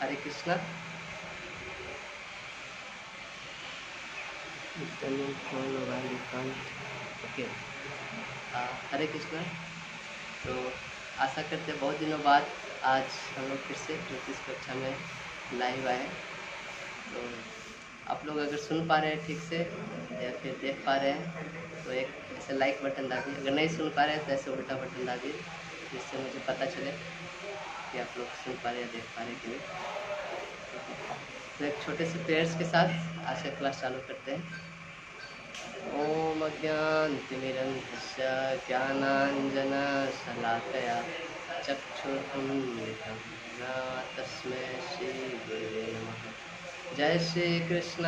हरे Krishna. Okay. हरे कृष्णा। तो आशा करते हैं बहुत दिनों बाद आज हम लोग फिर से ज्योतिष कक्षा में लाइव आए। तो आप लोग अगर सुन पा रहे हैं ठीक से या फिर देख पा रहे हैं तो एक ऐसे लाइक बटन दाबिए। अगर नहीं सुन पा रहे हैं तो ऐसे उल्टा बटन दाबिए, जिससे मुझे पता चले कि आप लोग सुन पा रहे हैं, देख पा रहे हैं कि नहीं। तो एक छोटे से प्रेयर्स के साथ आज का क्लास चालू करते हैं। ओम अज्ञानतिमिरन्धस्य ज्ञानाञ्जनशलाकया चक्षुरुन्मिलितं येन तस्मै श्रीगुरुवे नमः। जय श्री कृष्ण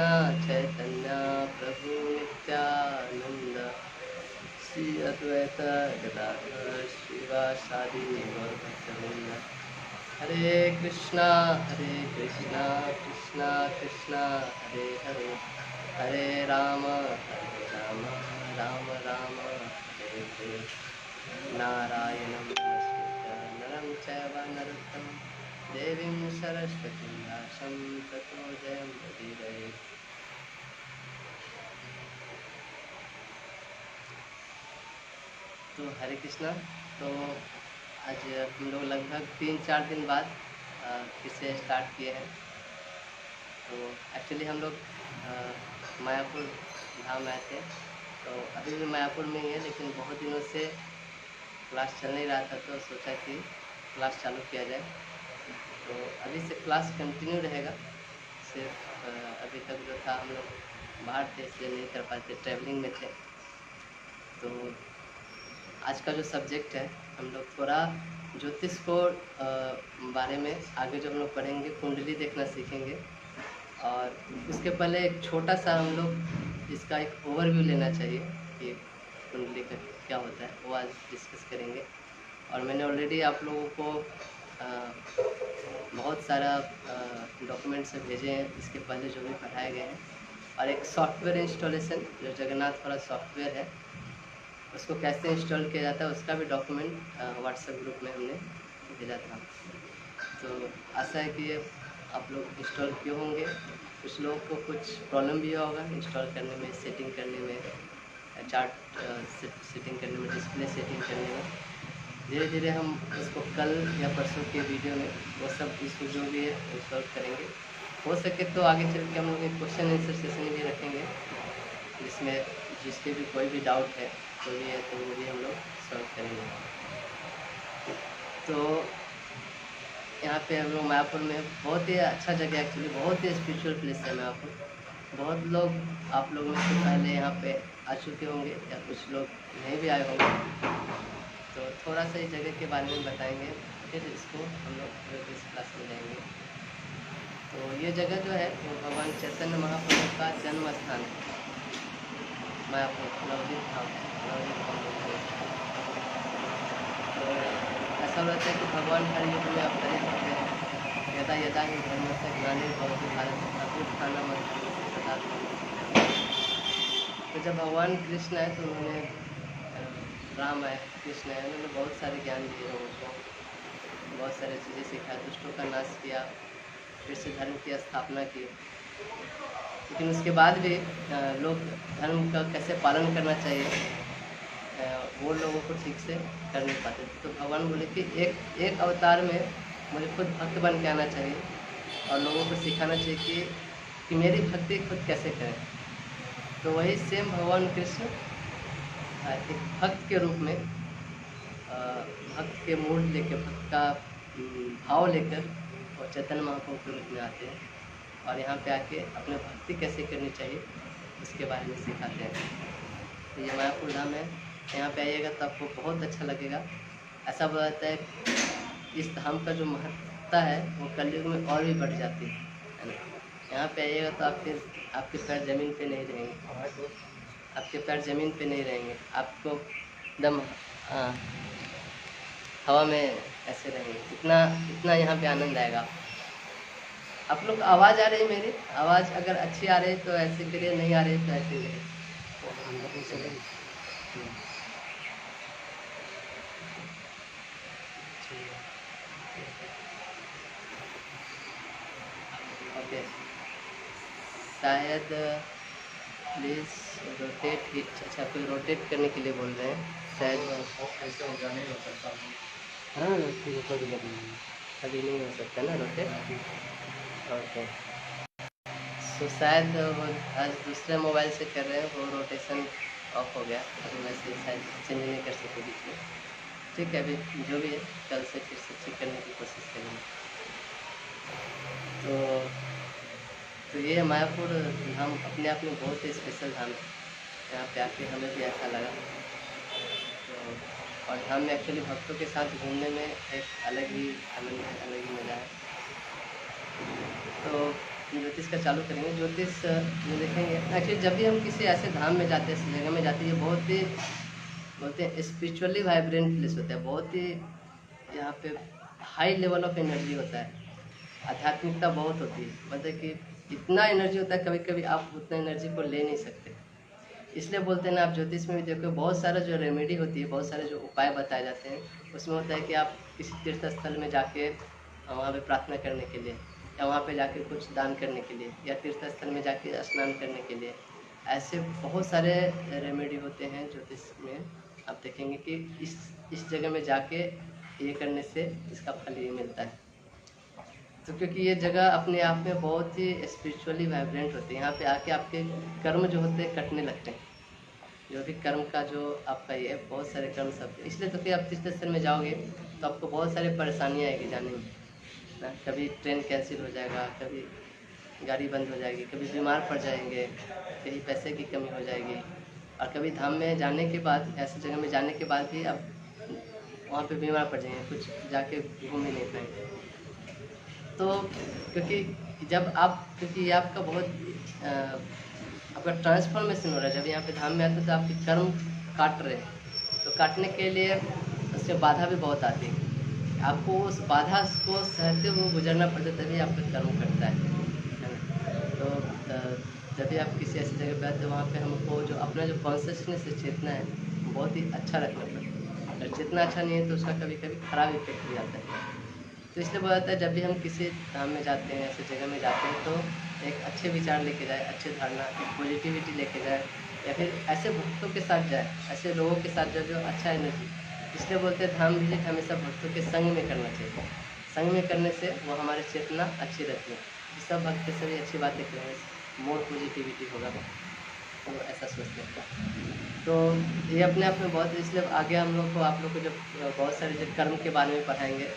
चैतन्य प्रभु नित्यानंद, श्री अद्वैत गदाधर श्रीवासादि गौरभक्तवृंद। हरे कृष्णा कृष्णा कृष्णा हरे हरे, हरे राम राम राम हरे हरे। नारायणं नमस्कृत्य नरं चैव नरोत्तमं देवीं सरस्वतीं व्यासं ततो जयमुदीरये। तो हरे कृष्णा। तो आज हम लोग लगभग 3-4 दिन बाद फिर से स्टार्ट किए हैं। तो एक्चुअली हम लोग मायापुर धाम आए थे, तो अभी भी मायापुर में ही है, लेकिन बहुत दिनों से क्लास चल नहीं रहा था तो सोचा कि क्लास चालू किया जाए। तो अभी से क्लास कंटिन्यू रहेगा। सिर्फ अभी तक जो था हम लोग बाहर थे इसलिए नहीं कर पाते, ट्रैवलिंग में थे। तो आज का जो सब्जेक्ट है हम लोग थोड़ा ज्योतिष को बारे में आगे जो हम लोग पढ़ेंगे, कुंडली देखना सीखेंगे। और उसके पहले एक छोटा सा हम लोग इसका एक ओवरव्यू लेना चाहिए कि कुंडली का क्या होता है, वो आज डिस्कस करेंगे। और मैंने ऑलरेडी आप लोगों को बहुत सारा डॉक्यूमेंट्स भेजे हैं इसके पहले जो भी पढ़ाए गए हैं। और एक सॉफ्टवेयर इंस्टॉलेशन जो जगन्नाथ वाला सॉफ्टवेयर है, उसको कैसे इंस्टॉल किया जाता है उसका भी डॉक्यूमेंट व्हाट्सएप ग्रुप में हमने भेजा था। तो आशा है कि आप लोग इंस्टॉल किए होंगे। कुछ लोगों को कुछ प्रॉब्लम भी होगा इंस्टॉल करने में, सेटिंग करने में, चार्ट सेटिंग करने में, डिस्प्ले सेटिंग करने में। धीरे धीरे हम उसको कल या परसों के वीडियो में वो सब इशू जो भी है वो सॉल्व करेंगे। हो सके तो आगे चल के हम लोग एक क्वेश्चन आंसर सेशन भी रखेंगे, जिसमें जिसके भी कोई भी डाउट है कोई भी है तो वो भी हम लोग सॉल्व करेंगे। तो यहाँ पे हम लोग मायापुर में बहुत ही अच्छा जगह, एक्चुअली बहुत ही स्पिरिचुअल प्लेस है मायापुर। बहुत लोग आप लोग में से पहले यहाँ पे आ चुके होंगे या कुछ लोग नहीं भी आए होंगे। तो थोड़ा सा इस जगह के बारे में बताएंगे, फिर इसको हम लोग इस क्लास में जाएंगे। तो ये जगह जो है वो भगवान चैतन्य महाप्रभु का जन्म स्थान है, मायापुर नवदीप धाम। तो ऐसा होता है कि भगवान हर युग में अवतरित होते हैं। यदा यदा ही धर्म से ग्लानिर्भवति भारत अभ्युत्थानमस्तु तथात्मम्। तो जब भगवान कृष्ण आए तो उन्होंने राम आए, कृष्ण आए, उन्होंने बहुत सारे ज्ञान दिए लोगों को, बहुत सारी चीज़ें सिखाई, दुष्टों का नाश किया, फिर से धर्म की स्थापना की। लेकिन उसके बाद भी लोग धर्म का कैसे पालन करना चाहिए वो लोगों को ठीक से कर नहीं पाते थे। तो भगवान बोले कि एक अवतार में मुझे खुद भक्त बन के आना चाहिए और लोगों को सिखाना चाहिए कि मेरी भक्ति खुद कैसे करें। तो वही सेम भगवान कृष्ण एक भक्त के रूप में, भक्त के मूड लेकर, भक्त का भाव लेकर और चैतन्य महाप्रभु के रूप में आते हैं और यहाँ पे आके अपने भक्ति कैसे करनी चाहिए उसके बारे में सिखाते हैं। तो ये मायापुर धाम है, यहाँ पे आइएगा तो आपको बहुत अच्छा लगेगा। ऐसा बोला जाता है इस धाम का जो महत्ता है वो कलयुग में और भी बढ़ जाती है ना। यहाँ पे आइएगा तो आप फिर आपके पैर ज़मीन पे नहीं रहेंगे, आपके पैर ज़मीन पे नहीं रहेंगे, आपको एकदम हवा में ऐसे रहेंगे। इतना इतना यहाँ पे आनंद आएगा। आप लोग आवाज़ आ रही है मेरी? आवाज़ अगर अच्छी आ रही है तो ऐसे करिए, नहीं आ रही है तो ऐसे करिए। शायद प्लीज़ रोटेट ही, अच्छा कोई रोटेट करने के लिए बोल रहे हैं शायद। ऐसे हो गया, नहीं हो सकता। हाँ ठीक है, कोई दिक्कत नहीं है, अभी नहीं हो सकता ना रोटेट। ओके, तो शायद वो आज दूसरे मोबाइल से कर रहे हैं, वो रोटेशन ऑफ हो गया, अभी वैसे शायद चेंज नहीं कर सकते बीच में। ठीक है, अभी जो भी है कल से फिर से चेक करने की कोशिश करेंगे। तो ये है मायापुर धाम, अपने आप में बहुत ही स्पेशल धाम है। यहाँ पे आके हमें भी ऐसा लगा। तो और धाम में एक्चुअली भक्तों के साथ घूमने में एक अलग ही आनंद है, अलग ही मज़ा है। तो ज्योतिष का चालू करेंगे। ज्योतिष में देखेंगे एक्चुअली जब भी हम किसी ऐसे धाम में जाते हैं, ऐसी जगह में जाते हैं, ये बहुत ही बोलते हैं स्पिरिचुअली वाइब्रेंट प्लेस होता है। बहुत ही यहाँ पे हाई लेवल ऑफ एनर्जी होता है, आध्यात्मिकता बहुत होती है। मतलब कि इतना एनर्जी होता है, कभी कभी आप उतना एनर्जी को ले नहीं सकते। इसलिए बोलते हैं ना, आप ज्योतिष में भी देखो बहुत सारा जो रेमेडी होती है, बहुत सारे जो उपाय बताए जाते हैं, उसमें होता है कि आप किसी तीर्थ स्थल में जाके वहाँ पे प्रार्थना करने के लिए, या वहाँ पे जाके कुछ दान करने के लिए, या तीर्थ स्थल में जाके स्नान करने के लिए, ऐसे बहुत सारे रेमेडी होते हैं ज्योतिष में। आप देखेंगे कि इस जगह में जाके ये करने से इसका फल ये मिलता है। तो क्योंकि ये जगह अपने आप में बहुत ही स्पिरिचुअली वाइब्रेंट होती है। यहाँ पे आके आपके कर्म जो होते हैं कटने लगते हैं, जो भी कर्म का जो आपका ये है, बहुत सारे कर्म सब। इसलिए तो कि आप तीर्थ स्थल में जाओगे तो आपको बहुत सारी परेशानियाँ आएगी जाने में ना। कभी ट्रेन कैंसिल हो जाएगा, कभी गाड़ी बंद हो जाएगी, कभी बीमार पड़ जाएंगे, कहीं पैसे की कमी हो जाएगी, और कभी धाम में जाने के बाद, ऐसी जगह में जाने के बाद भी आप वहाँ पे बीमार पड़ जाएंगे, कुछ जाके घूम ही नहीं पाएंगे। तो क्योंकि जब आप, क्योंकि ये आपका बहुत आपका ट्रांसफॉर्मेशन हो रहा है। जब यहाँ पे धाम में आते हैं तो आपके कर्म काट रहे हैं, तो काटने के लिए उसमें बाधा भी बहुत आती है। आपको उस बाधा को सहते हुए गुजरना पड़ता है, तभी आपका कर्म कटता है ना। तो जब भी आप किसी ऐसी जगह पे आते हैं, वहाँ पे हमको जो अपना जो कॉन्शियसनेस है, चेतना है, बहुत ही अच्छा रखना पड़ता है। अगर चेतना अच्छा नहीं है तो उसका कभी कभी खराब इफेक्ट भी आता है। तो इसलिए बोला जाता है जब भी हम किसी धाम में जाते हैं, ऐसी जगह में जाते हैं, तो एक अच्छे विचार लेके जाए, अच्छे धारणा, एक पॉजिटिविटी लेके जाए, या फिर ऐसे भक्तों के साथ जाए, ऐसे लोगों के साथ जाए जो अच्छा एनर्जी। इसलिए बोलते हैं धाम विजिट हमेशा भक्तों के संग में करना चाहिए। संग में करने से वो हमारी चेतना अच्छी रहती है। सब भक्त से भी अच्छी बातें करेंगे, मोर पॉजिटिविटी होगा, तो ऐसा सोचते हैं। तो ये अपने आप में बहुत, इसलिए आगे हम लोग को, आप लोग को जब बहुत सारे जो कर्म के बारे में पढ़ाएंगे,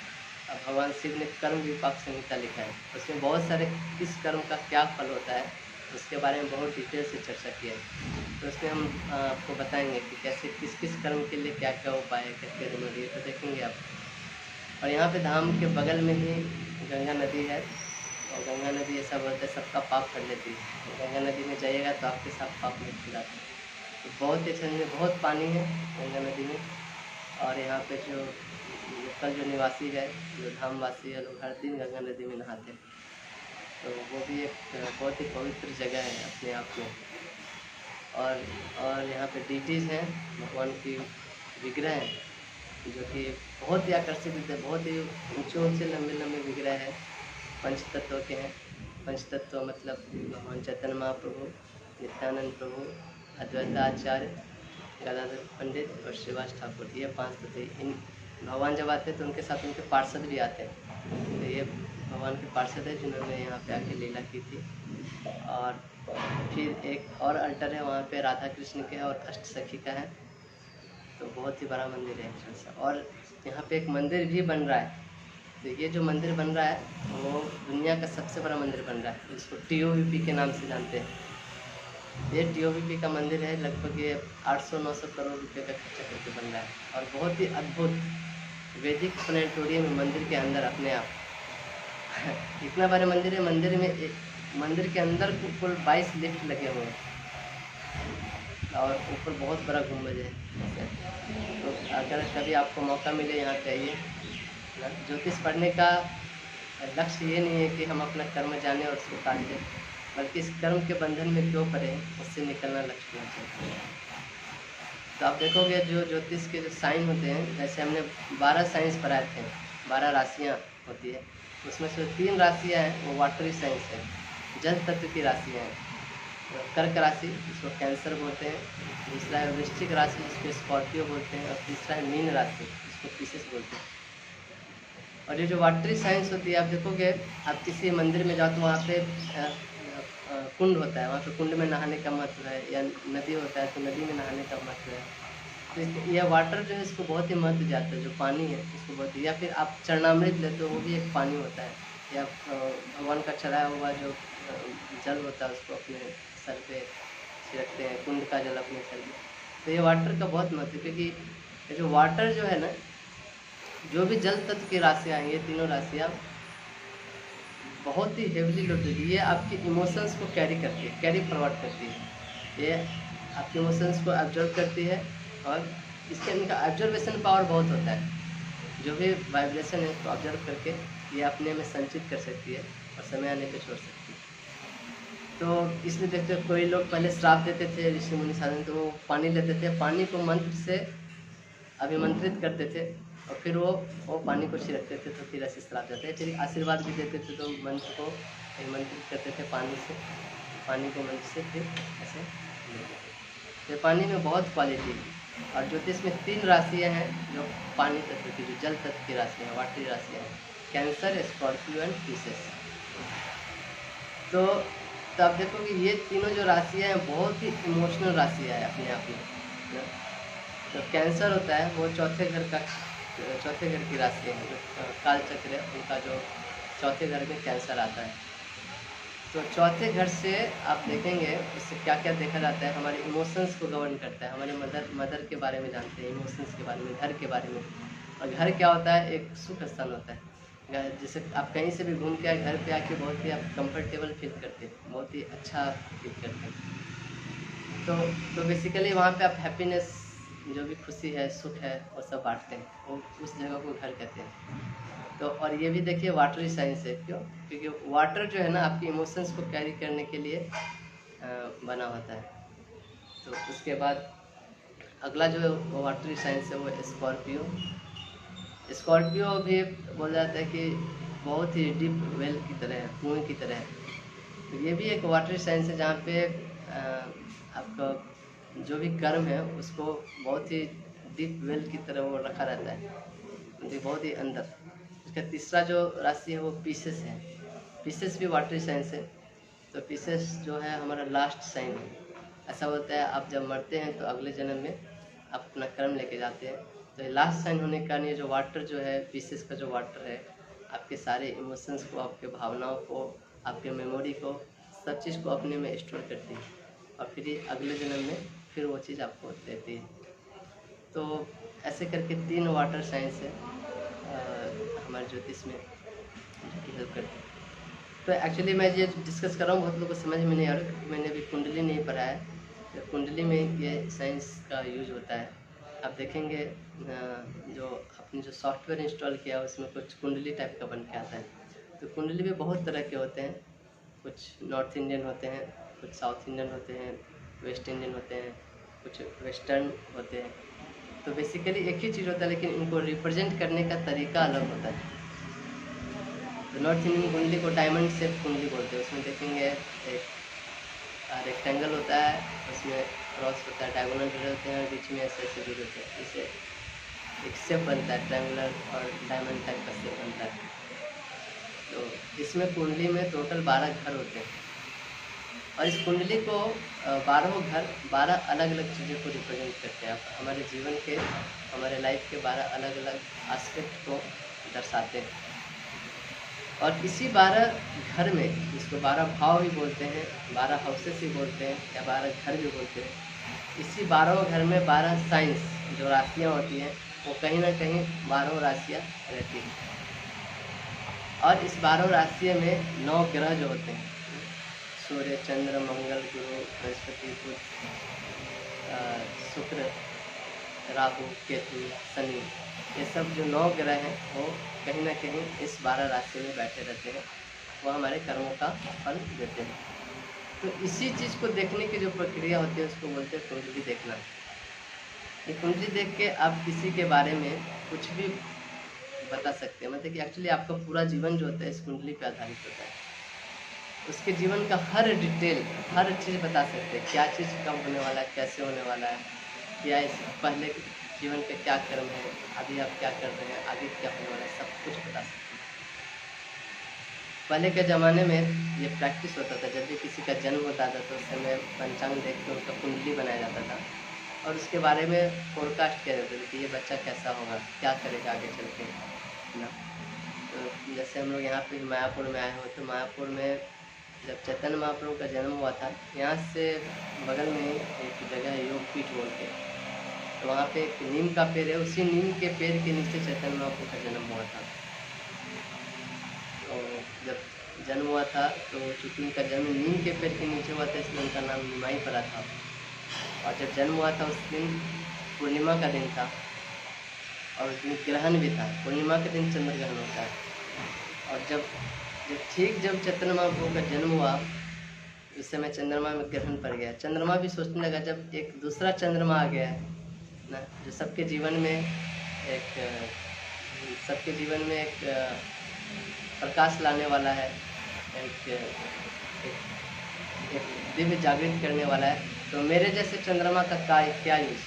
भगवान शिव ने कर्म विपाक संहिता लिखा है, उसमें बहुत सारे किस कर्म का क्या फल होता है उसके बारे में बहुत डिटेल से चर्चा किया है। तो उसमें हम आपको बताएंगे कि कैसे किस किस कर्म के लिए क्या क्या उपाय है, क्या क्या रेमेडी है, तो देखेंगे आप। और यहाँ पे धाम के बगल में ही गंगा नदी है, और गंगा नदी ऐसा बोलते हैं सबका पाप कर लेती है। तो गंगा नदी में जाइएगा तो आपके साथ पाप नहीं खिलाते हैं। तो बहुत ही अच्छा, बहुत पानी है गंगा नदी में। और यहाँ पे जो लोकल जो निवासी है, जो धामवासी है, लोग हर दिन गंगा नदी में नहाते हैं। तो वो भी एक बहुत ही पवित्र जगह है अपने आप में। और यहाँ पे डीटीज़ हैं, भगवान की विग्रह हैं जो कि बहुत ही आकर्षित होते हैं। बहुत ही ऊंचे ऊंचे लंबे लंबे विग्रह हैं, पंचतत्व के हैं। पंचतत्व मतलब भगवान चैतन्य महाप्रभु, नित्यानंद प्रभु, अद्वैताचार्य, गदाधर पंडित और श्रीवास ठाकुर, ये 5 तत्व। इन भगवान जब आते हैं तो उनके साथ उनके पार्षद भी आते हैं। तो ये भगवान के पार्षद है जिन्होंने यहाँ पे आके लीला की थी। और फिर एक और अल्टर है वहाँ पे राधा कृष्ण के और अष्ट सखी का है। तो बहुत ही बड़ा मंदिर है एक्चुअल से। और यहाँ पे एक मंदिर भी बन रहा है। तो ये जो मंदिर बन रहा है वो दुनिया का सबसे बड़ा मंदिर बन रहा है, जिसको TOVP के नाम से जानते हैं। ये TOVP का मंदिर है, लगभग ये 800-900 करोड़ रुपए का खर्चा करके बन रहा है। और बहुत ही अद्भुत वैदिक प्लेनेटोरियम मंदिर के अंदर अपने आप इतना बड़ा मंदिर है। मंदिर के अंदर कुल 22 लिफ्ट लगे हुए हैं, और ऊपर बहुत बड़ा गुम्बद है। तो अगर कभी आपको मौका मिले यहाँ पे आइए। ज्योतिष पढ़ने का लक्ष्य ये नहीं है कि हम अपना कर्म जाने और उसको काट दें, बल्कि इस कर्म के बंधन में क्यों पड़े, उससे निकलना लक्ष्य होना चाहिए। तो आप देखोगे जो ज्योतिष के जो साइन होते हैं, जैसे हमने 12 साइंस पढ़ाए थे, 12 राशियाँ होती है, उसमें से 3 राशियाँ हैं वो वाटरी साइंस है, जल तत्व की राशियाँ हैं। कर्क राशि, जिसको कैंसर बोलते हैं। दूसरा है वृश्चिक राशि, जिसको स्कॉर्पियो बोलते हैं। और तीसरा है मीन राशि, जिसको पिसिस बोलते हैं। और ये जो वाटरी साइंस होती है, आप देखोगे, आप किसी मंदिर में जाओ तो वहाँ पे कुंड होता है, वहाँ पे कुंड में नहाने का महत्व है, या नदी होता है तो नदी में नहाने का महत्व है। तो यह वाटर जो है, इसको बहुत ही महत्व जाता है। जो पानी है इसको बहुत, या फिर आप चरणामृत लेते हो, वो भी एक पानी होता है। या भगवान का चढ़ाया हुआ जो जल होता है, उसको अपने सर पे छिड़कते हैं, कुंड का जल अपने सर पे। तो ये वाटर का बहुत महत्व है, क्योंकि ये जो वाटर जो है ना, जो भी जल तत्व की राशियाँ हैं, ये तीनों राशियाँ बहुत ही हेवली लोडेड, ये आपके इमोशंस को कैरी करती है, कैरी फॉरवर्ड करती है। ये आपके इमोशंस को ऑब्जर्व करती है, और इसके इनका ऑब्जर्वेशन पावर बहुत होता है। जो भी वाइब्रेशन है उसको ऑब्जर्व करके ये अपने में संचित कर सकती है और समय आने पे छोड़ सकती है। तो इसलिए देखते हो, कोई लोग पहले श्राप देते थे ऋषि मुनि साधन, तो वो पानी लेते थे, पानी को मंत्र से अभिमंत्रित करते थे, और फिर वो पानी को छिड़कते थे, तो फिर ऐसे श्राप जाते हैं। फिर आशीर्वाद भी देते थे, तो मंत्र को अभिमंत्रित करते थे पानी से, पानी को मंत्र से फिर ऐसे लेते थे। तो पानी में बहुत क्वालिटी है। और ज्योतिष में 3 राशियाँ हैं जो पानी तत्व की, जो जल तत्व की राशियाँ हैं, वाटरी राशियाँ हैं, कैंसर, स्कॉर्पियो एंड पिसिस। तो आप देखोगे ये तीनों जो राशियाँ हैं बहुत ही इमोशनल राशियाँ है अपने आप में। तो कैंसर होता है वो चौथे घर की राशि है, जो काल चक्र है उनका, जो चौथे घर में कैंसर आता है। तो चौथे घर से आप देखेंगे उससे क्या क्या देखा जाता है, हमारे इमोशंस को गवर्न करता है। हमारे मदर के बारे में जानते हैं, इमोशंस के बारे में, घर के बारे में। और घर क्या होता है, एक सुख स्थान होता है। जैसे आप कहीं से भी घूम के आए, घर पे आके बहुत ही आप कंफर्टेबल फील करते हैं, बहुत ही अच्छा फील करते हैं। तो बेसिकली वहाँ पे आप हैप्पीनेस, जो भी खुशी है, सुख है, वो सब बांटते हैं, वो उस जगह को घर कहते हैं। तो और ये भी देखिए वाटरी साइंस है, क्यों? क्योंकि वाटर जो है ना, आपके इमोशंस को कैरी करने के लिए बना होता है। तो उसके बाद अगला जो वाटरी साइंस है वो स्कॉर्पियो। स्कॉर्पियो भी बोला जाता है कि बहुत ही डीप वेल की तरह है, कुएँ की तरह है। तो ये भी एक वाटरी साइंस है, जहाँ पे आपका जो भी कर्म है उसको बहुत ही डीप वेल की तरह वो रखा रहता है, मतलब बहुत ही अंदर। इसका तीसरा जो राशि है वो पिसेस है। पिसेस भी वाटरी साइंस है। तो पिसेस जो है हमारा लास्ट साइन है। ऐसा होता है, आप जब मरते हैं तो अगले जन्म में आप अपना कर्म लेके जाते हैं। तो लास्ट साइन होने के कारण ये जो वाटर जो है, पिसेस का जो वाटर है, आपके सारे इमोशंस को, आपके भावनाओं को, आपके मेमोरी को, सब चीज़ को अपने में स्टोर करती है, और फिर ये अगले जन्म में फिर वो चीज़ आपको देती है। तो ऐसे करके 3 वाटर साइंस है हमारे ज्योतिष में, जो कि हेल्प करते हैं। तो एक्चुअली मैं ये डिस्कस कर रहा हूँ, बहुत लोगों को समझ में नहीं आ रहा, क्योंकि मैंने अभी कुंडली नहीं पढ़ा है। तो कुंडली में ये साइंस का यूज होता है। आप देखेंगे जो अपने जो सॉफ्टवेयर इंस्टॉल किया है उसमें कुछ कुंडली टाइप का बन के आता है। तो कुंडली भी बहुत तरह के होते हैं, कुछ नॉर्थ इंडियन होते हैं, कुछ साउथ इंडियन होते हैं, वेस्ट इंडियन होते हैं, कुछ वेस्टर्न होते हैं। तो बेसिकली एक ही चीज़ होता है, लेकिन इनको रिप्रेजेंट करने का तरीका अलग होता है। तो नॉर्थ इंडियन कुंडली को डायमंड शेप कुंडली बोलते हैं। उसमें देखेंगे एक रेक्टेंगल होता है, उसमें क्रॉस होता है, डायगोनल जुड़े होते हैं, बीच में ऐसे ऐसे जुड़े होते हैं, इससे एक शेप बनता है, ट्रायंगुलर और डायमंड टाइप का शेप बनता है। तो इसमें कुंडली में टोटल 12 घर होते हैं, और इस कुंडली को 12 घर 12 अलग अलग चीज़ों को रिप्रेजेंट करते हैं। हमारे जीवन के, हमारे लाइफ के 12 अलग अलग एस्पेक्ट को दर्शाते हैं। और इसी 12 घर में, जिसको 12 भाव भी बोलते हैं, 12 हाउसेस भी बोलते हैं, या 12 घर भी बोलते हैं, इसी 12 घर में 12 साइंस जो राशियाँ होती हैं, वो कहीं ना कहीं 12 राशियाँ रहती हैं। और इस 12 राशियों में 9 ग्रह जो होते हैं, सूर्य, चंद्र, मंगल, गुरु, बृहस्पति, बुध, शुक्र, राहु, केतु, शनि, ये सब जो 9 ग्रह हैं वो कहीं ना कहीं इस 12 राशि में बैठे रहते हैं, वो हमारे कर्मों का फल देते हैं। तो इसी चीज़ को देखने की जो प्रक्रिया होती है उसको बोलते हैं कुंडली देखना। ये कुंडली देख के आप किसी के बारे में कुछ भी बता सकते हैं, मतलब कि एक्चुअली आपका पूरा जीवन जो होता है इस कुंडली पे आधारित होता है। उसके जीवन का हर डिटेल, हर चीज़ बता सकते हैं, क्या चीज़ कब होने वाला है, कैसे होने वाला है, क्या इस पहले के जीवन का क्या कर्म है, अभी आप क्या कर रहे हैं, आगे क्या होने वाला है, सब कुछ बता सकते हैं। पहले के ज़माने में ये प्रैक्टिस होता था, जब भी किसी का जन्म होता था तो उस समय पंचांग देख के उनका कुंडली बनाया जाता था और उसके बारे में फोरकास्ट किया जाता था कि ये बच्चा कैसा होगा, क्या करेगा आगे चल के, है ना। तो जैसे हम लोग यहाँ पे मायापुर में आए हुए, तो मायापुर में जब चैतन्य महाप्रभु का जन्म हुआ था, यहाँ से बगल में ही एक जगह है योगपीठ बोल के, तो वहाँ पे एक नीम का पेड़ है, उसी नीम के पेड़ के नीचे चैतन्य महाप्रभु का जन्म हुआ था। तो जब जन्म हुआ था तो चूँकि उनका जन्म नीम के पेड़ के नीचे हुआ था, इसलिए उनका नाम निमाई पड़ा था। और जब जन्म हुआ था उस दिन पूर्णिमा का दिन था और उस दिन ग्रहण भी था, पूर्णिमा के दिन चंद्र ग्रहण होता है। और जब जब चैतन्य महाप्रभु का जन्म हुआ, उस समय चंद्रमा में ग्रहण पड़ गया। चंद्रमा भी सोचने लगा, जब एक दूसरा चंद्रमा आ गया है ना, जो सबके जीवन में एक प्रकाश लाने वाला है, एक दिव्य जागृत करने वाला है, तो मेरे जैसे चंद्रमा का क्या यूज।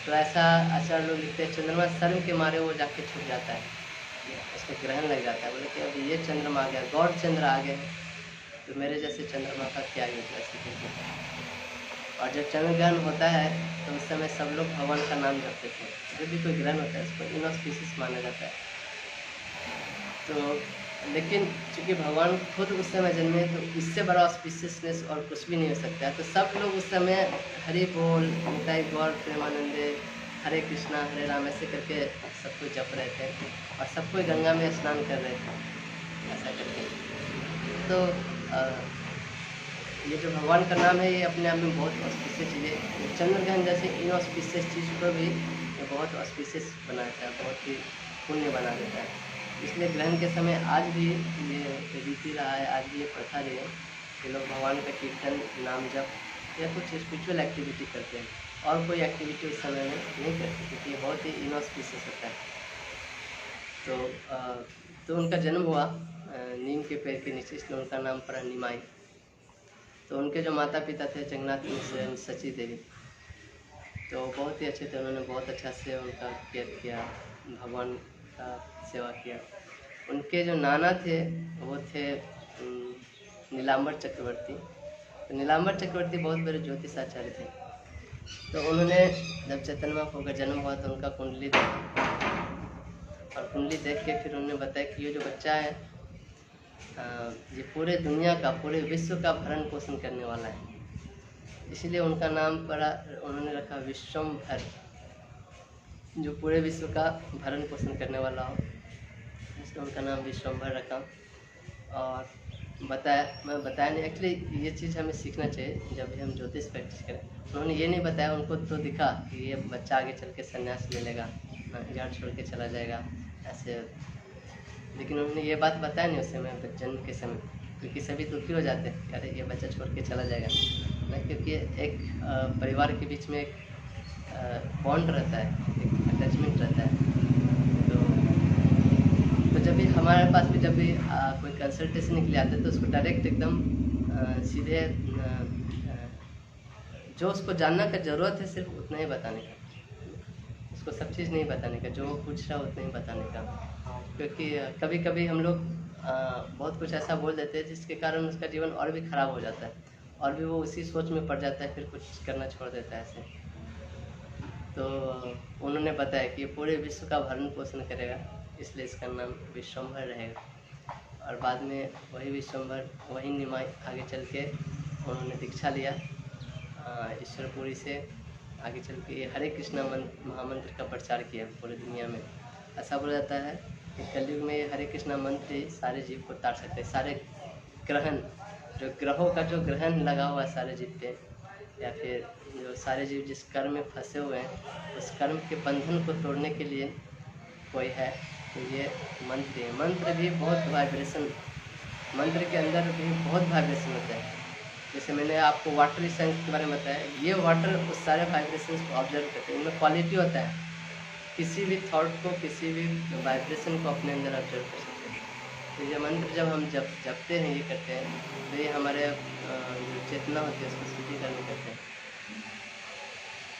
तो ऐसा लोग लिखते हैं, चंद्रमा शर्म के मारे वो जाके छुप जाता है, उसको ग्रहण लग जाता है, बोले कि अब ये चंद्रमा आ गया, गौर चंद्र आ गए, तो मेरे जैसे चंद्रमा का क्या यूज ऐसे कहते हैं। और जब चंद्र ग्रहण होता है तो उस समय सब लोग भगवान का नाम जपते थे। जब भी कोई ग्रहण होता है उसको इनऑस्पिशियस माना जाता है। तो लेकिन चूँकि भगवान खुद उस समय जन्मे, तो इससे बड़ा ऑस्पिशियसनेस और कुछ भी नहीं हो सकता है। तो सब लोग उस समय हरि बोल, निताई गौर प्रेमानंदे, हरे कृष्णा हरे राम ऐसे करके सबको जप रहे थे और सबको गंगा में स्नान कर रहे थे ऐसा करके। तो ये जो भगवान का नाम है, ये अपने आप में बहुत ऑस्पिशियस चीज़ है। चंद्र ग्रहण जैसे इनऑस्पिशियस चीज़ को भी ये बहुत ऑस्पिशियस बनाता है, बहुत ही पुण्य बना देता है। इसलिए ग्रहण के समय आज भी ये रीति रहा है, आज भी ये प्रथा रही है कि लोग भगवान का कीर्तन, नाम जप या कुछ स्पिरिचुअल एक्टिविटी करते हैं, और कोई एक्टिविटी उस समय में नहीं करते, क्योंकि ये बहुत ही इनऑस्पिशियस होता है। तो उनका जन्म हुआ नीम के पेड़ के नीचे, इसलिए उनका नाम पड़ा निमाई। तो उनके जो माता पिता थे जगन्नाथ मिश्र, सची देवी, तो बहुत ही अच्छे थे। उन्होंने बहुत अच्छा से उनका केयर किया, भगवान का सेवा किया। उनके जो नाना थे वो थे नीलांबर चक्रवर्ती। तो नीलांबर चक्रवर्ती बहुत बड़े ज्योतिषाचार्य थे। तो उन्होंने जब चैतन्य महाप्रभु का जन्म हुआ तो उनका कुंडली देखा, और कुंडली देख के फिर उन्होंने बताया कि ये जो बच्चा है ये पूरे दुनिया का, पूरे विश्व का भरण पोषण करने वाला है। इसीलिए उनका नाम पड़ा, उन्होंने रखा विश्वम्भर, जो पूरे विश्व का भरण पोषण करने वाला हो, इसलिए उनका नाम विश्वम्भर रखा। और बताया नहीं, एक्चुअली ये चीज़ हमें सीखना चाहिए जब भी हम ज्योतिष प्रैक्टिस करें। उन्होंने ये नहीं बताया, उनको तो दिखा कि ये बच्चा आगे चल के संन्यास ले लेगा, घर छोड़ के चला जाएगा ऐसे, लेकिन उन्होंने ये बात बताया नहीं उस समय, जन्म के समय, क्योंकि सभी दुखी हो जाते हैं, अरे ये बच्चा छोड़ के चला जाएगा ना, क्योंकि एक परिवार के बीच में एक बॉन्ड रहता है, एक अटैचमेंट रहता है। तो जब भी हमारे पास भी जब भी कोई कंसल्टेशन के लिए आते हैं तो उसको डायरेक्ट एकदम सीधे जो उसको जानना का ज़रूरत है सिर्फ उतना ही बताने का, उसको सब चीज़ नहीं बताने का, जो वो पूछ रहा है उतना ही बताने का। क्योंकि कभी कभी हम लोग बहुत कुछ ऐसा बोल देते हैं जिसके कारण उसका जीवन और भी ख़राब हो जाता है, और भी वो उसी सोच में पड़ जाता है, फिर कुछ करना छोड़ देता है ऐसे। तो उन्होंने बताया कि ये पूरे विश्व का भरण पोषण करेगा, इसलिए इसका नाम विश्वम्भर रहेगा। और बाद में वही विश्वम्भर, वही निमाई आगे चल के उन्होंने दीक्षा लिया ईश्वरपुरी से। आगे चल के हरे कृष्णा महामंत्र का प्रचार किया पूरी दुनिया में। ऐसा बोला जाता है कि कलयुग में हरे कृष्णा मंत्र ही सारे जीव को तार सकते हैं। सारे ग्रहण, जो ग्रहों का जो ग्रहण लगा हुआ है सारे जीव पे, या फिर जो सारे जीव जिस कर्म में फंसे हुए हैं, उस कर्म के बंधन को तोड़ने के लिए कोई है तो ये मंत्र है। मंत्र भी बहुत वाइब्रेशन, मंत्र के अंदर भी बहुत वाइब्रेशन होता है। जैसे मैंने आपको वाटर सेंस के बारे में बताया, ये वाटर उस सारे वाइब्रेशन को ऑब्जर्व करते हैं। इनमें क्वालिटी होता है, किसी भी थॉट को, किसी भी वाइब्रेशन को अपने अंदर ऑब्जर्व कर सकते हैं। तो ये मंत्र जब हम जपते हैं, ये करते हैं, तो ये हमारे जो चेतना होती है उसको शुद्धिकरण करते हैं।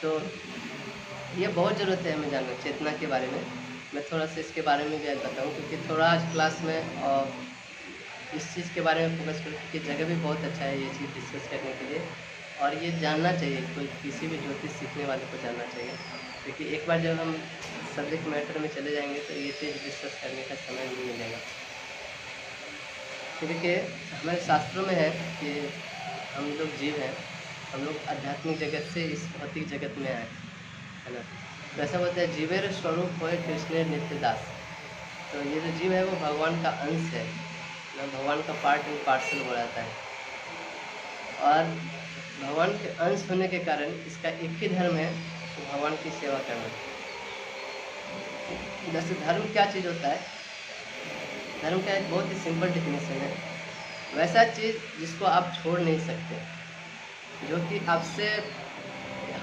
तो ये बहुत ज़रूरत है हमें जानना चेतना के बारे में। मैं थोड़ा सा इसके बारे में भी आज बताऊँ, क्योंकि थोड़ा आज क्लास में इस चीज़ के बारे में फोकस करूँ, क्योंकि जगह भी बहुत अच्छा है ये चीज़ डिस्कस करने के लिए, और ये जानना चाहिए, कोई किसी भी ज्योतिष सीखने वाले को जानना चाहिए, क्योंकि एक बार जब हम सब्जेक्ट मैटर में चले जाएंगे तो ये चीज़ डिस्कस करने का समय नहीं मिलेगा। क्योंकि हमारे शास्त्रों में है कि हम लोग जीव हैं, हम लोग आध्यात्मिक जगत से इस भौतिक जगत में आए, है ना। तो ऐसा बोलते हैं, जीवेर स्वरूप होए कृष्ण नित्य दास। तो ये जो जीव है वो भगवान का अंश है ना, भगवान का पार्ट एंड पार्सल बोला जाता है, और भगवान के अंश होने के कारण इसका एक ही धर्म है, तो भगवान की सेवा करना। जैसे धर्म क्या चीज़ होता है, धर्म का एक बहुत ही सिंपल डेफिनेशन है, वैसा चीज़ जिसको आप छोड़ नहीं सकते, जो कि आपसे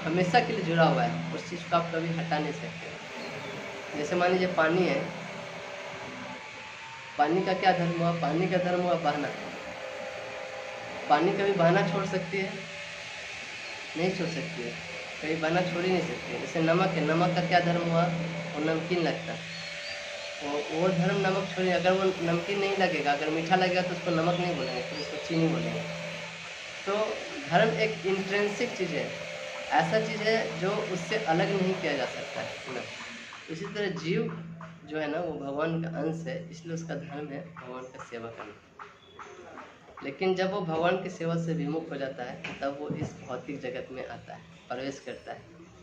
हमेशा के लिए जुड़ा हुआ है, उस चीज़ को आप कभी हटा नहीं सकते। जैसे मान लीजिए पानी है, पानी का क्या धर्म हुआ, पानी का धर्म हुआ बहना। पानी कभी बहना छोड़ सकती है? नहीं छोड़ सकती है, कभी बहना छोड़ ही नहीं सकती है। जैसे नमक है, नमक का क्या धर्म हुआ, वो नमकीन लगता है, वो धर्म नमक छोड़िए, अगर वो नमकीन नहीं लगेगा, अगर मीठा लगेगा तो उसको नमक नहीं बोलेंगे, फिर उसको चीनी बोलेंगे। तो धर्म एक इंट्रिंसिक चीज़ है, ऐसा चीज़ है जो उससे अलग नहीं किया जा सकता है ना। इसी तरह जीव जो है ना वो भगवान का अंश है, इसलिए उसका धर्म है भगवान का सेवा करना। लेकिन जब वो भगवान की सेवा से विमुख हो जाता है, तब वो इस भौतिक जगत में आता है, प्रवेश करता है,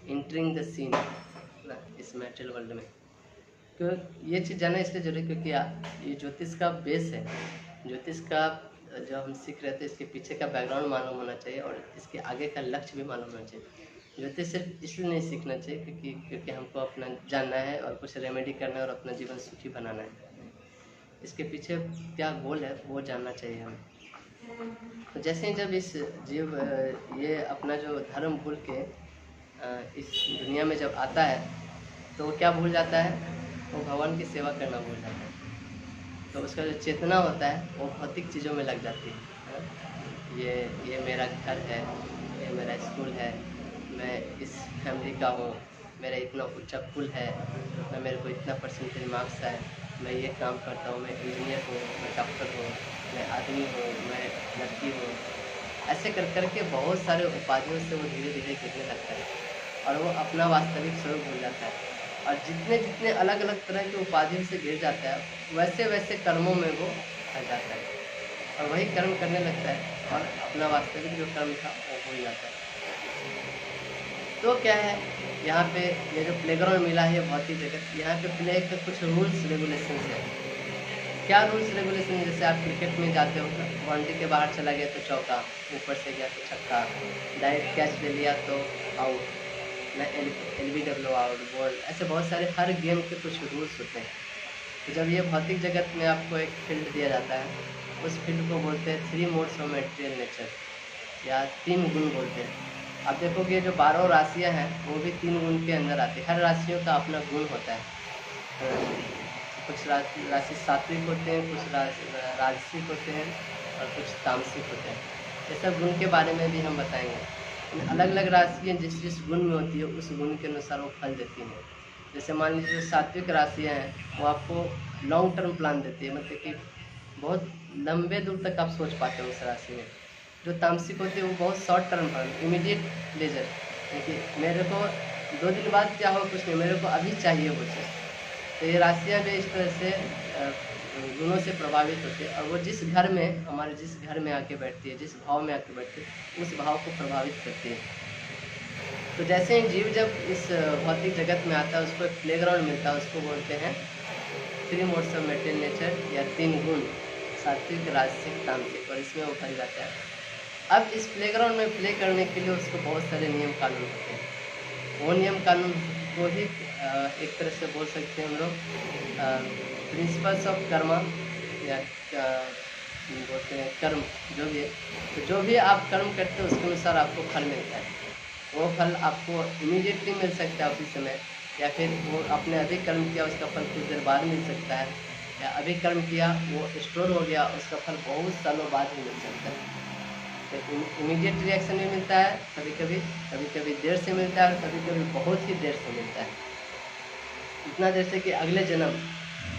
इंटरिंग द सीन ना, इस मेटल वर्ल्ड में। क्यों ये चीज़ जानना इसलिए जरूरी, क्योंकि ये ज्योतिष का बेस है। ज्योतिष का जो हम सीख रहे थे, इसके पीछे का बैकग्राउंड मालूम होना चाहिए, और इसके आगे का लक्ष्य भी मालूम होना चाहिए। ज्योतिष सिर्फ इसलिए नहीं सीखना चाहिए क्योंकि हमको अपना जानना है और कुछ रेमेडी करना है और अपना जीवन सुखी बनाना है। इसके पीछे क्या गोल है वो जानना चाहिए हमें। तो जैसे ही जब इस जीव ये अपना जो धर्म भूल के इस दुनिया में जब आता है, तो वो क्या भूल जाता है, वो भगवान की सेवा करना भूल जाता है। तो उसका जो चेतना होता है वो भौतिक चीज़ों में लग जाती है। ये मेरा घर है, ये मेरा स्कूल है, मैं इस फैमिली का हूँ, मेरा इतना ऊंचा पुल है, मेरे को इतना परसेंटेज मार्क्स है, मैं ये काम करता हूँ, मैं इंजीनियर हूँ, मैं डॉक्टर हूँ, मैं आदमी हूँ, मैं लड़की हूँ। ऐसे कर करके बहुत सारे उपाधियों से वो धीरे धीरे गिरने लगता है, और वो अपना वास्तविक स्वरूप भूल जाता है। और जितने जितने अलग अलग तरह के उपाधियों से घिर जाता है, वैसे वैसे कर्मों में वो फंस जाता है, और वही कर्म करने लगता है, और अपना वास्तविक जो कर्म था वो भूल जाता है। तो क्या है, यहाँ पे ये जो प्लेग्राउंड मिला है भौतिक जगत, यहाँ पे प्ले के कुछ रूल्स रेगुलेशन है। क्या रूल्स रेगुलेशन, जैसे आप क्रिकेट में जाते हो, बाउंड्री के बाहर चला गया तो चौका, ऊपर से गया तो छक्का, डायरेक्ट कैच ले लिया तो आउट ना, LBW आउट, बॉल, ऐसे बहुत सारे हर गेम के कुछ रूल्स होते हैं। तो जब ये भौतिक जगत में आपको एक फील्ड दिया जाता है, उस फील्ड को बोलते हैं 3 मोड्स ऑफ मटेरियल नेचर, या 3 गुण बोलते हैं। आप देखोगे जो 12 राशियाँ हैं वो भी 3 गुण के अंदर आती है। हर राशियों का अपना गुण होता है। कुछ राशि सात्विक होते हैं, कुछ राजसिक होते हैं, और कुछ तामसिक होते हैं। ये सब गुण के बारे में भी हम बताएंगे। अलग अलग राशियाँ जिस जिस गुण में होती है उस गुण के अनुसार वो फल देती हैं। जैसे मान लीजिए जो सात्विक राशियाँ हैं वो आपको लॉन्ग टर्म प्लान देती है, मतलब कि बहुत लंबे दूर तक आप सोच पाते हो उस राशि में। जो तामसिक होती है वो बहुत short term plan, immediate pleasure, देखिए मेरे को 2 दिन बाद क्या हो कुछ नहीं, मेरे को अभी चाहिए वो चीज़। तो ये राशियाँ भी इस तरह से गुणों से प्रभावित होती है, और वो जिस घर में हमारे जिस घर में आके बैठती है, जिस भाव में आके बैठती है, उस भाव को प्रभावित करती है। तो जैसे ही जीव जब इस भौतिक जगत में आता है, उसको एक प्लेग्राउंड मिलता है, उसको बोलते हैं 3 मोड्स ऑफ मटेरियल नेचर, या 3 गुण, सात्विक, राजसिक, तामसिक, और इसमें वो भर जाता है। अब इस प्लेग्राउंड में प्ले करने के लिए उसको बहुत सारे नियम कानून होते हैं। वो नियम कानून को ही एक तरह से बोल सकते हैं हम लोग प्रिंसिपल्स ऑफ कर्मा, या बोलते हैं कर्म, जो भी है। तो जो भी आप कर्म करते हो उसके अनुसार आपको फल मिलता है। वो फल आपको इमीडिएटली मिल सकता है उसी समय, या फिर वो आपने अधिक कर्म किया उसका फल कुछ देर बाद मिल सकता है, या अभी कर्म किया वो स्टोर हो गया, उसका फल बहुत सालों बाद ही मिल सकता है। तो इमीडिएट रिएक्शन भी मिलता है कभी कभी देर से मिलता है, और कभी कभी बहुत ही देर से मिलता है। इतना देर से कि अगले जन्म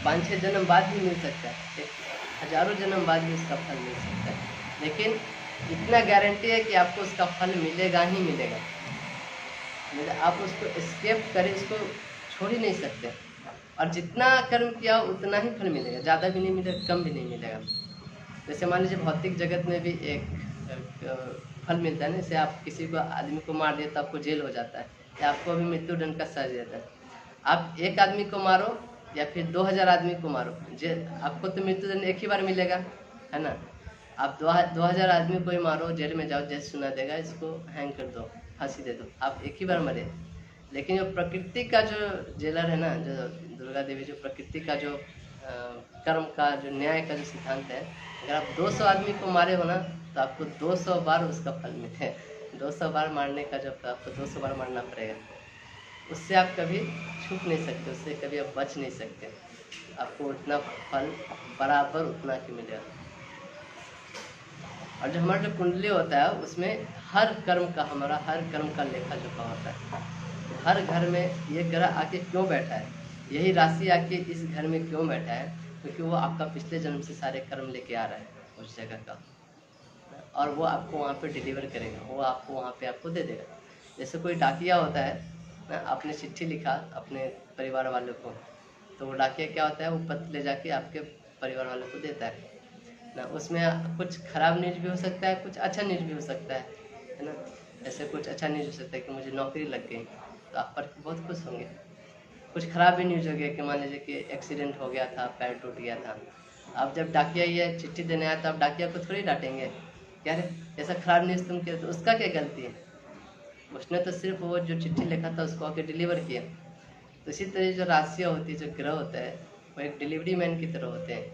5-6 जन्म बाद भी मिल सकता है, हजारों जन्म बाद भी उसका फल मिल सकता है। लेकिन इतना गारंटी है कि आपको उसका फल मिलेगा ही मिलेगा। मतलब आप उसको एस्केप करें, उसको छोड़ ही नहीं सकते। और जितना कर्म किया उतना ही फल मिलेगा, ज़्यादा भी नहीं मिलेगा, कम भी नहीं मिलेगा। जैसे मान लीजिए भौतिक जगत में भी एक फल मिलता है ना, जैसे आप किसी को आदमी को मार दिए तो आपको जेल हो जाता है, या आपको अभी मृत्यु दंड का सजा देता है। आप एक आदमी को मारो या फिर 2000 आदमी को मारो, आपको तो मृत्यु दंड एक ही बार मिलेगा, है ना। आप 2000 आदमी को ही मारो, जेल में जाओ, जज सुना देगा इसको हैंग कर दो, फांसी दे दो, आप एक ही बार मरे। लेकिन जो प्रकृति का जो जेलर है ना, जो दुर्गा देवी, जो प्रकृति का जो कर्म का जो न्याय का जो सिद्धांत है, अगर आप 200 आदमी को मारे हो ना तो आपको 200 बार उसका फल मिले। 200 बार मारने का जो आपको 200 बार मारना पड़ेगा, उससे आप कभी छूट नहीं सकते, उससे कभी आप बच नहीं सकते। आपको उतना फल बराबर उतना ही मिलेगा। और जो हमारा जो कुंडली होता है उसमें हमारा हर कर्म का लेखा जोखा होता है। हर घर में ये ग्रह आके क्यों बैठा है, यही राशि आके इस घर में क्यों बैठा है, क्योंकि वो आपका पिछले जन्म से सारे कर्म लेके आ रहा है उस जगह का, और वो आपको वहाँ पे डिलीवर करेगा, वो आपको वहाँ पे आपको दे देगा। जैसे कोई डाकिया होता है ना, आपने चिट्ठी लिखा अपने परिवार वालों को, तो वो डाकिया क्या होता है, वो पत्र ले जाके आपके परिवार वालों को देता है ना। उसमें कुछ खराब न्यूज भी हो सकता है, कुछ अच्छा न्यूज भी हो सकता है ना। ऐसे कुछ अच्छा न्यूज हो सकता है कि मुझे नौकरी लग गई, तो आप पढ़ के बहुत खुश होंगे। कुछ खराब भी न्यूज हो गया कि मान लीजिए कि एक्सीडेंट हो गया था, पैर टूट गया था। आप जब डाकिया ये चिट्ठी देने आया तो आप डाकिया को थोड़ी डांटेंगे, क्या रे ऐसा खराब न्यूज़ तुम किया, तो उसका क्या गलती है, उसने तो सिर्फ वो जो चिट्ठी लिखा था उसको आके डिलीवर किया। तो इसी तरह जो राशियाँ होती है, जो ग्रह होता है, वो एक डिलीवरी मैन की तरह होते हैं,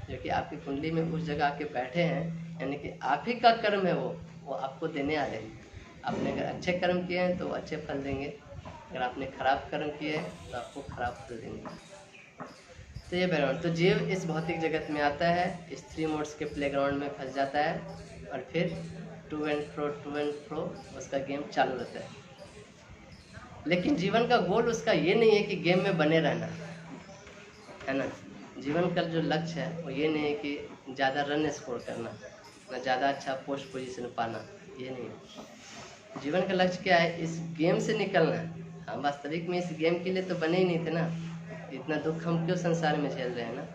जो कि आपकी कुंडली में उस जगह आके बैठे हैं, यानी कि आप ही का कर्म है वो आपको देने आ रहे हैं। आपने अगर अच्छे कर्म किए हैं तो अच्छे फल देंगे, अगर आपने खराब कर्म किए हैं तो आपको खराब फल देंगे। तो ये बैकग्राउंड, तो जीव इस भौतिक जगत में आता है, स्त्री मोड्स के प्लेग्राउंड में फंस जाता है, और फिर टू एंड फ्रो उसका गेम चालू रहता है। लेकिन जीवन का गोल उसका ये नहीं है कि गेम में बने रहना, है ना। जीवन का जो लक्ष्य है वो ये नहीं है कि ज़्यादा रन स्कोर करना, ना ज़्यादा अच्छा पोस्ट पोजीशन पाना, ये नहीं है। जीवन का लक्ष्य क्या है, इस गेम से निकलना है। हम वास्तविक में इस गेम के लिए तो बने ही नहीं थे ना, इतना दुख हम क्यों संसार में झेल रहे हैं ना।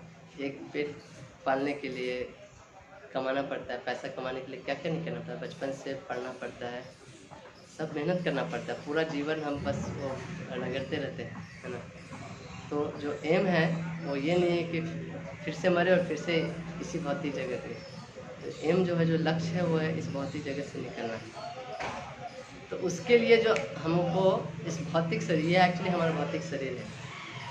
एक पेट पालने के लिए कमाना पड़ता है, पैसा कमाने के लिए क्या क्या नहीं करना पड़ता है, बचपन से पढ़ना पड़ता है, सब मेहनत करना पड़ता है, पूरा जीवन हम बस वो रगड़ते रहते हैं, है ना। तो जो एम है वो ये नहीं है कि फिर से मरे और फिर से इसी भौतिक जगत में, तो एम जो है, जो लक्ष्य है, वो है इस भौतिक जगत से निकलना। तो उसके लिए जो हमको इस भौतिक शरीर, ये एक्चुअली हमारा भौतिक शरीर है।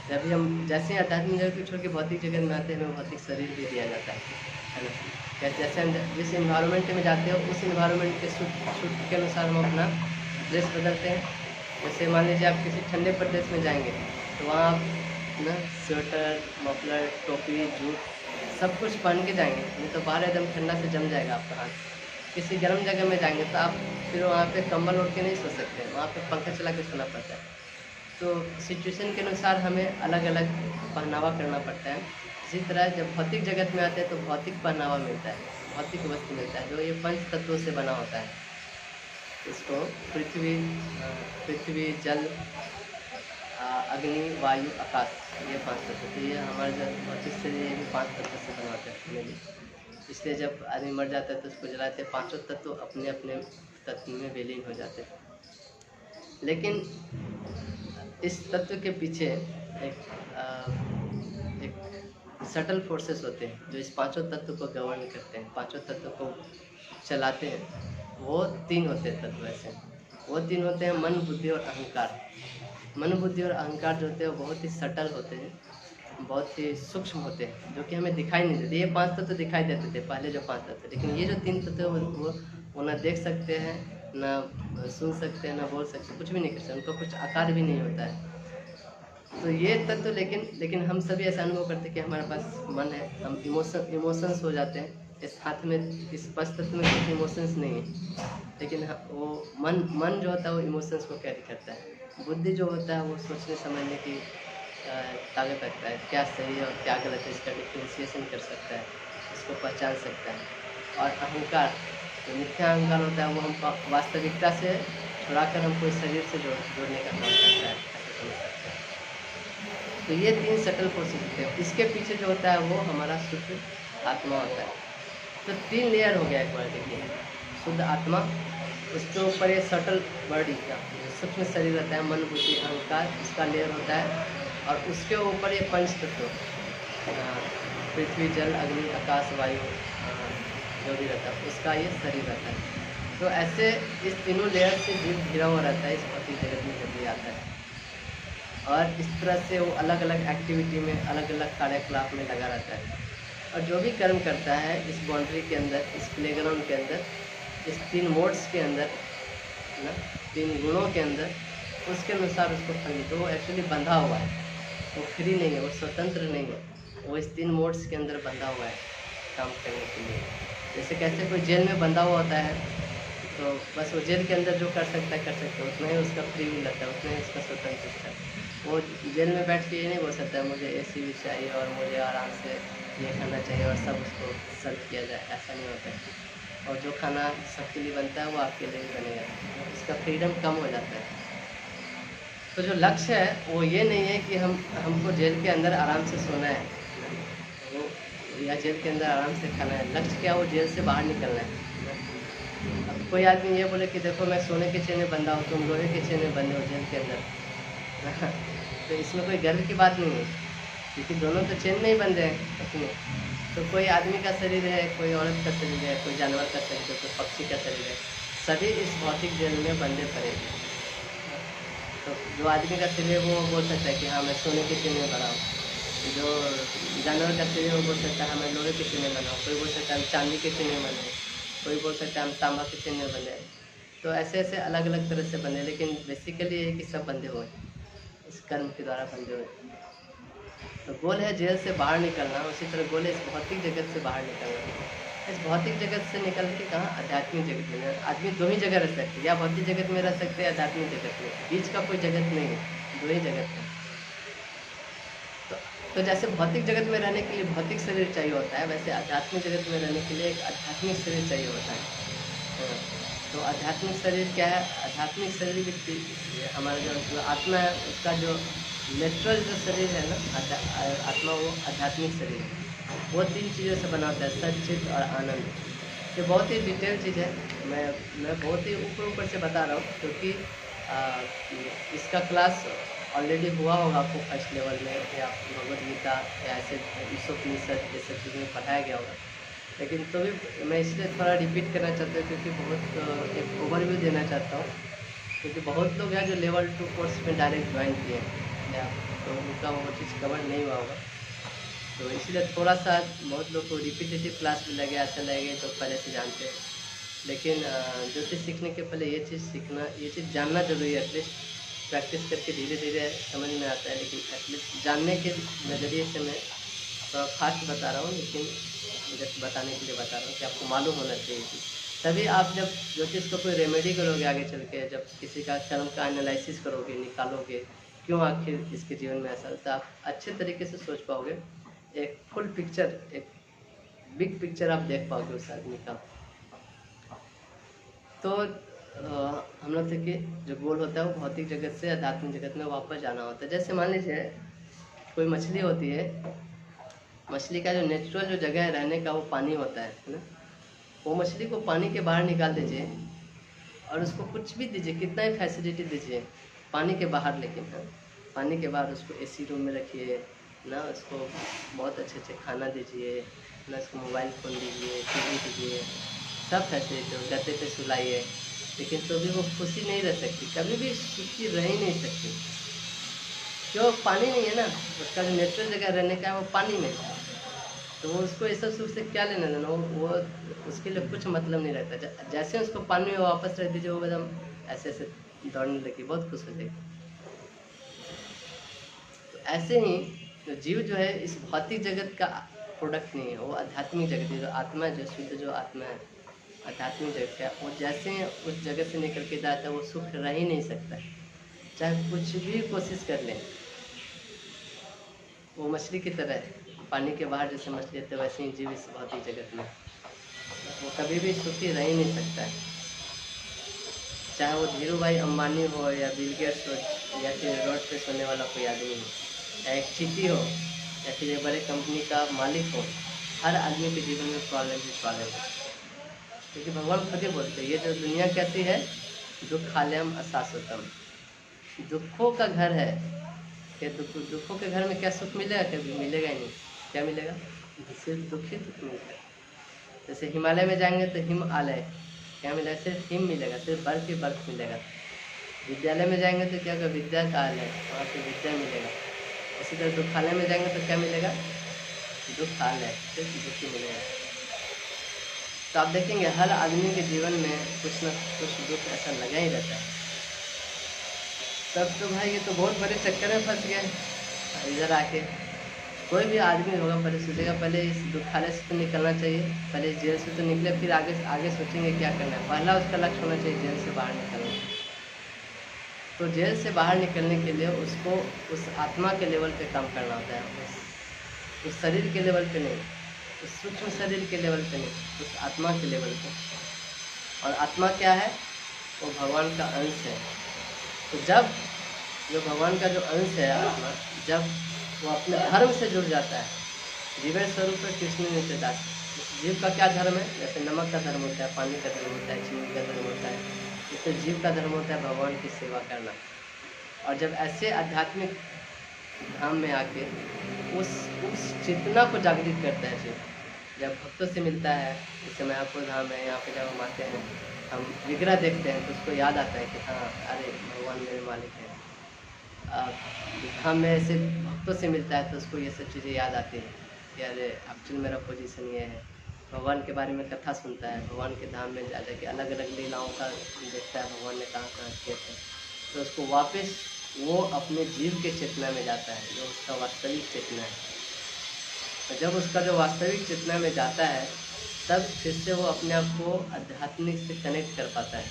जब भी हम जैसे आध्यात्मिक जगत को छोड़ के भौतिक जगत में आते हैं, हमें भौतिक शरीर भी दिया जाता है ना। जैसे हम जिस इन्वायरमेंट में जाते हैं उस इन्वायरमेंट के सूट के अनुसार हम अपना ड्रेस बदलते हैं। जैसे मान लीजिए आप किसी ठंडे प्रदेश में जाएंगे तो वहाँ आप ना स्वेटर, मफलर, टोपी, जूट सब कुछ पहन के जाएंगे, नहीं तो बाहर एकदम ठंडा से जम जाएगा आपका हाथ। किसी गर्म जगह में जाएंगे तो आप फिर वहाँ पे कंबल ओढ़ के नहीं सो सकते, वहाँ पे पंखा चला के सोना पड़ता है। तो सिचुएशन के अनुसार हमें अलग अलग पहनावा करना पड़ता है। इसी तरह जब भौतिक जगत में आते हैं तो भौतिक पहनावा मिलता है, भौतिक वस्तु मिलता है, जो ये 5 तत्वों से बना होता है। इसको पृथ्वी, जल, अग्नि, वायु, आकाश, ये 5 तत्व। तो ये हमारे जो भौतिक शरीर ये भी 5 तत्व से बना होता है। इसलिए जब आदमी मर जाता है तो उसको जलाते हैं, 5 तत्व अपने अपने तत्व में विलीन हो जाते हैं। लेकिन इस तत्व के पीछे एक सटल फोर्सेस होते हैं जो इस 5 तत्व को गवर्न करते हैं, 5 तत्व को चलाते हैं। वो 3 होते हैं तत्व ऐसे, वो 3 होते हैं मन, बुद्धि और अहंकार। मन, बुद्धि और अहंकार जो होते हैं वो बहुत ही सटल होते हैं, बहुत ही सूक्ष्म होते हैं, जो कि हमें दिखाई नहीं देते। ये 5 तत्व दिखाई देते थे पहले, जो 5 तत्व, लेकिन ये जो 3 तत्व वो ना देख सकते हैं, ना सुन सकते हैं, ना बोल सकते, कुछ भी नहीं कर सकते, उनका कुछ आकार भी नहीं होता है। तो ये तत्व लेकिन हम सभी ऐसा अनुभव करते हैं कि हमारे पास मन है, हम इमोशंस हो जाते हैं। इस हाथ में, इस पंच तत्व में कुछ इमोशंस नहीं है, लेकिन वो मन जो होता है वो इमोशंस को कैरी करता है। बुद्धि जो होता है वो सोचने समझने की ताकत रखता है, क्या सही है और क्या गलत है इसका डिफ्रेंशिएशन कर सकता है, इसको पहचान सकता है। और अहंकार, जो मिथ्या अहंकार होता है वो हम वास्तविकता से छुड़ाकर हमको इस शरीर से जोड़ने का काम करता है, ऐसा समझ सकते हैं। तो ये 3 सटल फोर्सेस होते हैं। इसके पीछे जो होता है वो हमारा शुद्ध आत्मा होता है। तो 3 लेयर हो गया एक बार देखिए, शुद्ध आत्मा, उसके ऊपर ये सटल बॉडी का सूक्ष्म शरीर रहता है, मन बुद्धि अहंकार, इसका लेयर होता है। और उसके ऊपर ये पंच तत्व, पृथ्वी जल अग्नि आकाश वायु, जो भी रहता है उसका ये शरीर रहता है। तो ऐसे इस तीनों लेयर से जीव घिरा हुआ रहता है इस भौतिक जगत में जब भी आता है। और इस तरह से वो अलग अलग एक्टिविटी में, अलग अलग कार्यकलाप में लगा रहता है। और जो भी कर्म करता है इस बाउंड्री के अंदर, इस प्लेग्राउंड के अंदर, इस 3 मोड्स के अंदर ना, 3 गुणों के अंदर, उसके अनुसार उसको फल। तो वो एक्चुअली बंधा हुआ है, वो फ्री नहीं है, वो स्वतंत्र नहीं है, वो इस 3 मोड्स के अंदर बंधा हुआ है काम करने के लिए। जैसे कैसे कोई जेल में बंधा हुआ होता है, तो बस वो जेल के अंदर जो कर सकता है उतना ही उसका फ्री विल रहता है, उतना ही उसका स्वतंत्र है। वो जेल में बैठ के ये नहीं बोल सकता है मुझे एसी भी चाहिए और मुझे आराम से ये खाना चाहिए और सब उसको सर्व किया जाए, ऐसा नहीं होता है। और जो खाना सबके लिए बनता है वो आपके लिए भी बनेगा, इसका फ्रीडम कम हो जाता है। तो जो लक्ष्य है वो ये नहीं है कि हमको जेल के अंदर आराम से सोना है, वो या जेल के अंदर आराम से खाना है। लक्ष्य क्या, वो जेल से बाहर निकलना है। अब कोई आदमी ये बोले कि देखो मैं सोने के चेन में बंधा हूँ, तुम लोहे के चेन में बंधे हो जेल के अंदर तो इसमें कोई गर्व की बात नहीं है, क्योंकि दोनों तो चेन में ही बंधे हैं अपने। तो कोई आदमी का शरीर है, कोई औरत का शरीर है, कोई जानवर का शरीर है, कोई पक्षी का शरीर है, सभी इस भौतिक जेल में बंधे पड़े हैं। तो जो आदमी का शरीर है वो बोल सकता है कि हाँ मैं सोने के चेन में बना हूँ, जो जानवर का शरीर है वो बोल सकता है हाँ मैं लोहे के चेन में बना हूँ, कोई बोल सकता है हम चांदी के चेन में बने, कोई बोल सकता है हम तांबा के चेन में बने। तो ऐसे ऐसे अलग अलग तरह से बने, लेकिन बेसिकली ये है कि सब बंधे हुए हैं, इस कर्म के द्वारा बंधे हुए हैं। तो गोल है जेल से बाहर निकलना, उसी तरह गोल है इस भौतिक जगत से बाहर निकलना। इस भौतिक जगत से निकल के कहाँ, आध्यात्मिक जगत में। आदमी 2 ही जगह रह सकते हैं, या भौतिक जगत में रह सकते हैं, आध्यात्मिक जगत में, बीच का कोई जगत नहीं है, 2 ही जगत है। तो जैसे भौतिक जगत में रहने के लिए भौतिक शरीर चाहिए होता है, वैसे आध्यात्मिक जगत में रहने के लिए एक आध्यात्मिक शरीर चाहिए होता है। तो आध्यात्मिक शरीर क्या है, आध्यात्मिक शरीर भी हमारा जो आत्मा है उसका जो नेचुरल जो शरीर है ना, आत्मा, वो आध्यात्मिक शरीर है। वो 3 चीज़ों से बना होता है, सच्चित और आनंद। ये बहुत ही डिटेल चीज़ है, मैं बहुत ही ऊपर से बता रहा हूँ, क्योंकि इसका क्लास ऑलरेडी हुआ होगा आपको फर्स्ट लेवल में, या भगवद गीता या ऐसे उपनिषद ये सब चीज़ें पढ़ाया गया होगा। लेकिन तो भी मैं इसलिए थोड़ा रिपीट करना चाहता हूँ, क्योंकि बहुत एक ओवरव्यू देना चाहता हूँ, क्योंकि बहुत लोग हैं जो लेवल 2 कोर्स में डायरेक्ट ज्वाइन किए हैं, तो उनका वो चीज़ कवर नहीं हुआ होगा। तो इसलिए थोड़ा सा बहुत लोग को रिपीटेटिव क्लास में लगे, ऐसा लगे तो पहले से जानते हैं। लेकिन जो चीज़ सीखने के पहले ये चीज़ सीखना, ये चीज़ जानना ज़रूरी है। एटलीस्ट प्रैक्टिस करके धीरे धीरे समझ में आता है, लेकिन एटलीस्ट जानने के नज़रिए से मैं थोड़ा फास्ट बता रहा हूँ, लेकिन जस्ट बताने के लिए बता रहा हूँ कि आपको मालूम होना चाहिए कि तभी आप जब जो चीज़ को कोई रेमेडी करोगे आगे चल के, जब किसी का कर्म का एनालिसिस करोगे, निकालोगे क्यों आखिर इसके जीवन में ऐसा होता है, आप अच्छे तरीके से सोच पाओगे, एक फुल पिक्चर, एक बिग पिक्चर आप देख पाओगे उस आदमी का। तो हम लोग थे कि जो गोल होता है वो भौतिक जगत से आध्यात्मिक जगत में वापस जाना होता है। जैसे मान लीजिए कोई मछली होती है, मछली का जो नेचुरल जो जगह है रहने का वो पानी होता है ना। वो मछली को पानी के बाहर निकाल दीजिए और उसको कुछ भी दीजिए, कितना ही फैसिलिटी दीजिए पानी के बाहर, लेकिन पानी के बाहर उसको एसी रूम में रखिए ना, उसको बहुत अच्छे खाना दीजिए ना, उसको मोबाइल फ़ोन दीजिए, टीवी दीजिए, सब फैसिलिटी हो, गद्दे पे सुलाइए, लेकिन तो भी वो खुशी नहीं रह सकती, कभी भी सुखी रह ही नहीं सकती। क्यों, पानी नहीं है ना, उसका जो नेचुरल जगह रहने का है वो पानी में है। तो वो उसको इस सब सुख से क्या लेना देना, वो उसके लिए कुछ मतलब नहीं रहता। जैसे उसको पानी में वापस रख दीजिए, वो एकदम ऐसे ऐसे दौड़ने लगी, बहुत खुश हो जाएगी। ऐसे ही जो जीव जो है इस भौतिक जगत का प्रोडक्ट नहीं है, वो आध्यात्मिक जगत है। जो आत्मा जो शुद्ध जो आत्मा है आध्यात्मिक जगत का, वो जैसे ही उस जगत से निकल के जाता है वो सुख रह ही नहीं सकता है, चाहे कुछ भी कोशिश कर लें। वो मछली की तरह है, पानी के बाहर जैसे मछली रहते वैसे ही जीव इस भौतिक जगत में, वो कभी भी सुखी रह ही नहीं सकता है। चाहे वो धीरू भाई अंबानी हो या बिल गेट्स हो या फिर रोड पे सोने वाला कोई आदमी हो या एक चींटी हो या फिर एक बड़े कंपनी का मालिक हो, हर आदमी के जीवन में प्रॉब्लम ही प्रॉब्लम है। क्योंकि भगवान खुद ही बोलते हैं ये जो दुनिया कहती है दुखालयम अशाश्वतम, दुखों का घर है। कि दुखों के घर में क्या सुख मिलेगा? कभी मिलेगा ही नहीं। क्या मिलेगा? सिर्फ दुख ही दुख मिलेगा। जैसे हिमालय में जाएंगे तो हिम आलय, क्या मिलेगा? सिर्फ हिम मिलेगा, सिर्फ बर्फ ही बर्फ मिलेगा। विद्यालय में जाएंगे तो क्या होगा? विद्या का आलय, वहाँ पे विद्या मिलेगा। इसी तरह दुखालय में जाएंगे तो क्या मिलेगा? दुख आलय, सिर्फ दुख ही मिलेगा। तो आप देखेंगे हर आदमी के जीवन में कुछ न कुछ दुख ऐसा लगा ही रहता है। तब तो भाई ये तो बहुत बड़े चक्कर में फंस गए। इधर आके कोई भी आदमी होगा पहले सोचेगा पहले इस दुखालय से तो निकलना चाहिए, पहले इस जेल से तो निकले, फिर आगे आगे सोचेंगे क्या करना है। पहला उसका लक्ष्य होना चाहिए जेल से बाहर निकलना। तो जेल से बाहर निकलने के लिए उसको उस आत्मा के लेवल पे काम करना होता है, उस शरीर के लेवल पे नहीं, उस सूक्ष्म शरीर के लेवल पे नहीं, उस आत्मा के लेवल पे। और आत्मा क्या है? वो भगवान का अंश है। तो जब जो भगवान का जो अंश है आत्मा, जब वो अपने धर्म से जुड़ जाता है, जीवन स्वरूप कृष्ण नित्य दास। जीव का क्या धर्म है? जैसे नमक का धर्म होता है, पानी का धर्म होता है, चीनी का धर्म होता है, इससे जीव का धर्म होता है भगवान की सेवा करना। और जब ऐसे आध्यात्मिक धाम में आके उस चेतना को जागृत करता है जीव, जब भक्तों से मिलता है, जैसे मायापुर धाम है, यहाँ पे जब हम आते हैं हम विग्रह देखते हैं तो उसको याद आता है कि हाँ अरे भगवान मेरे मालिक है। धाम में ऐसे भक्तों से मिलता है तो उसको ये सब चीज़ें याद आती है कि अरे एक्चुअली मेरा पोजीशन ये है। भगवान के बारे में कथा सुनता है, भगवान के धाम में जा जाके अलग अलग लीलाओं का देखता है, भगवान ने कहाँ कहाँ किए थे, तो उसको वापस वो अपने जीव के चेतना में जाता है, जो उसका वास्तविक चेतना है। तो जब उसका जो वास्तविक चेतना में जाता है तब फिर से वो अपने आप को आध्यात्मिक से कनेक्ट कर पाता है।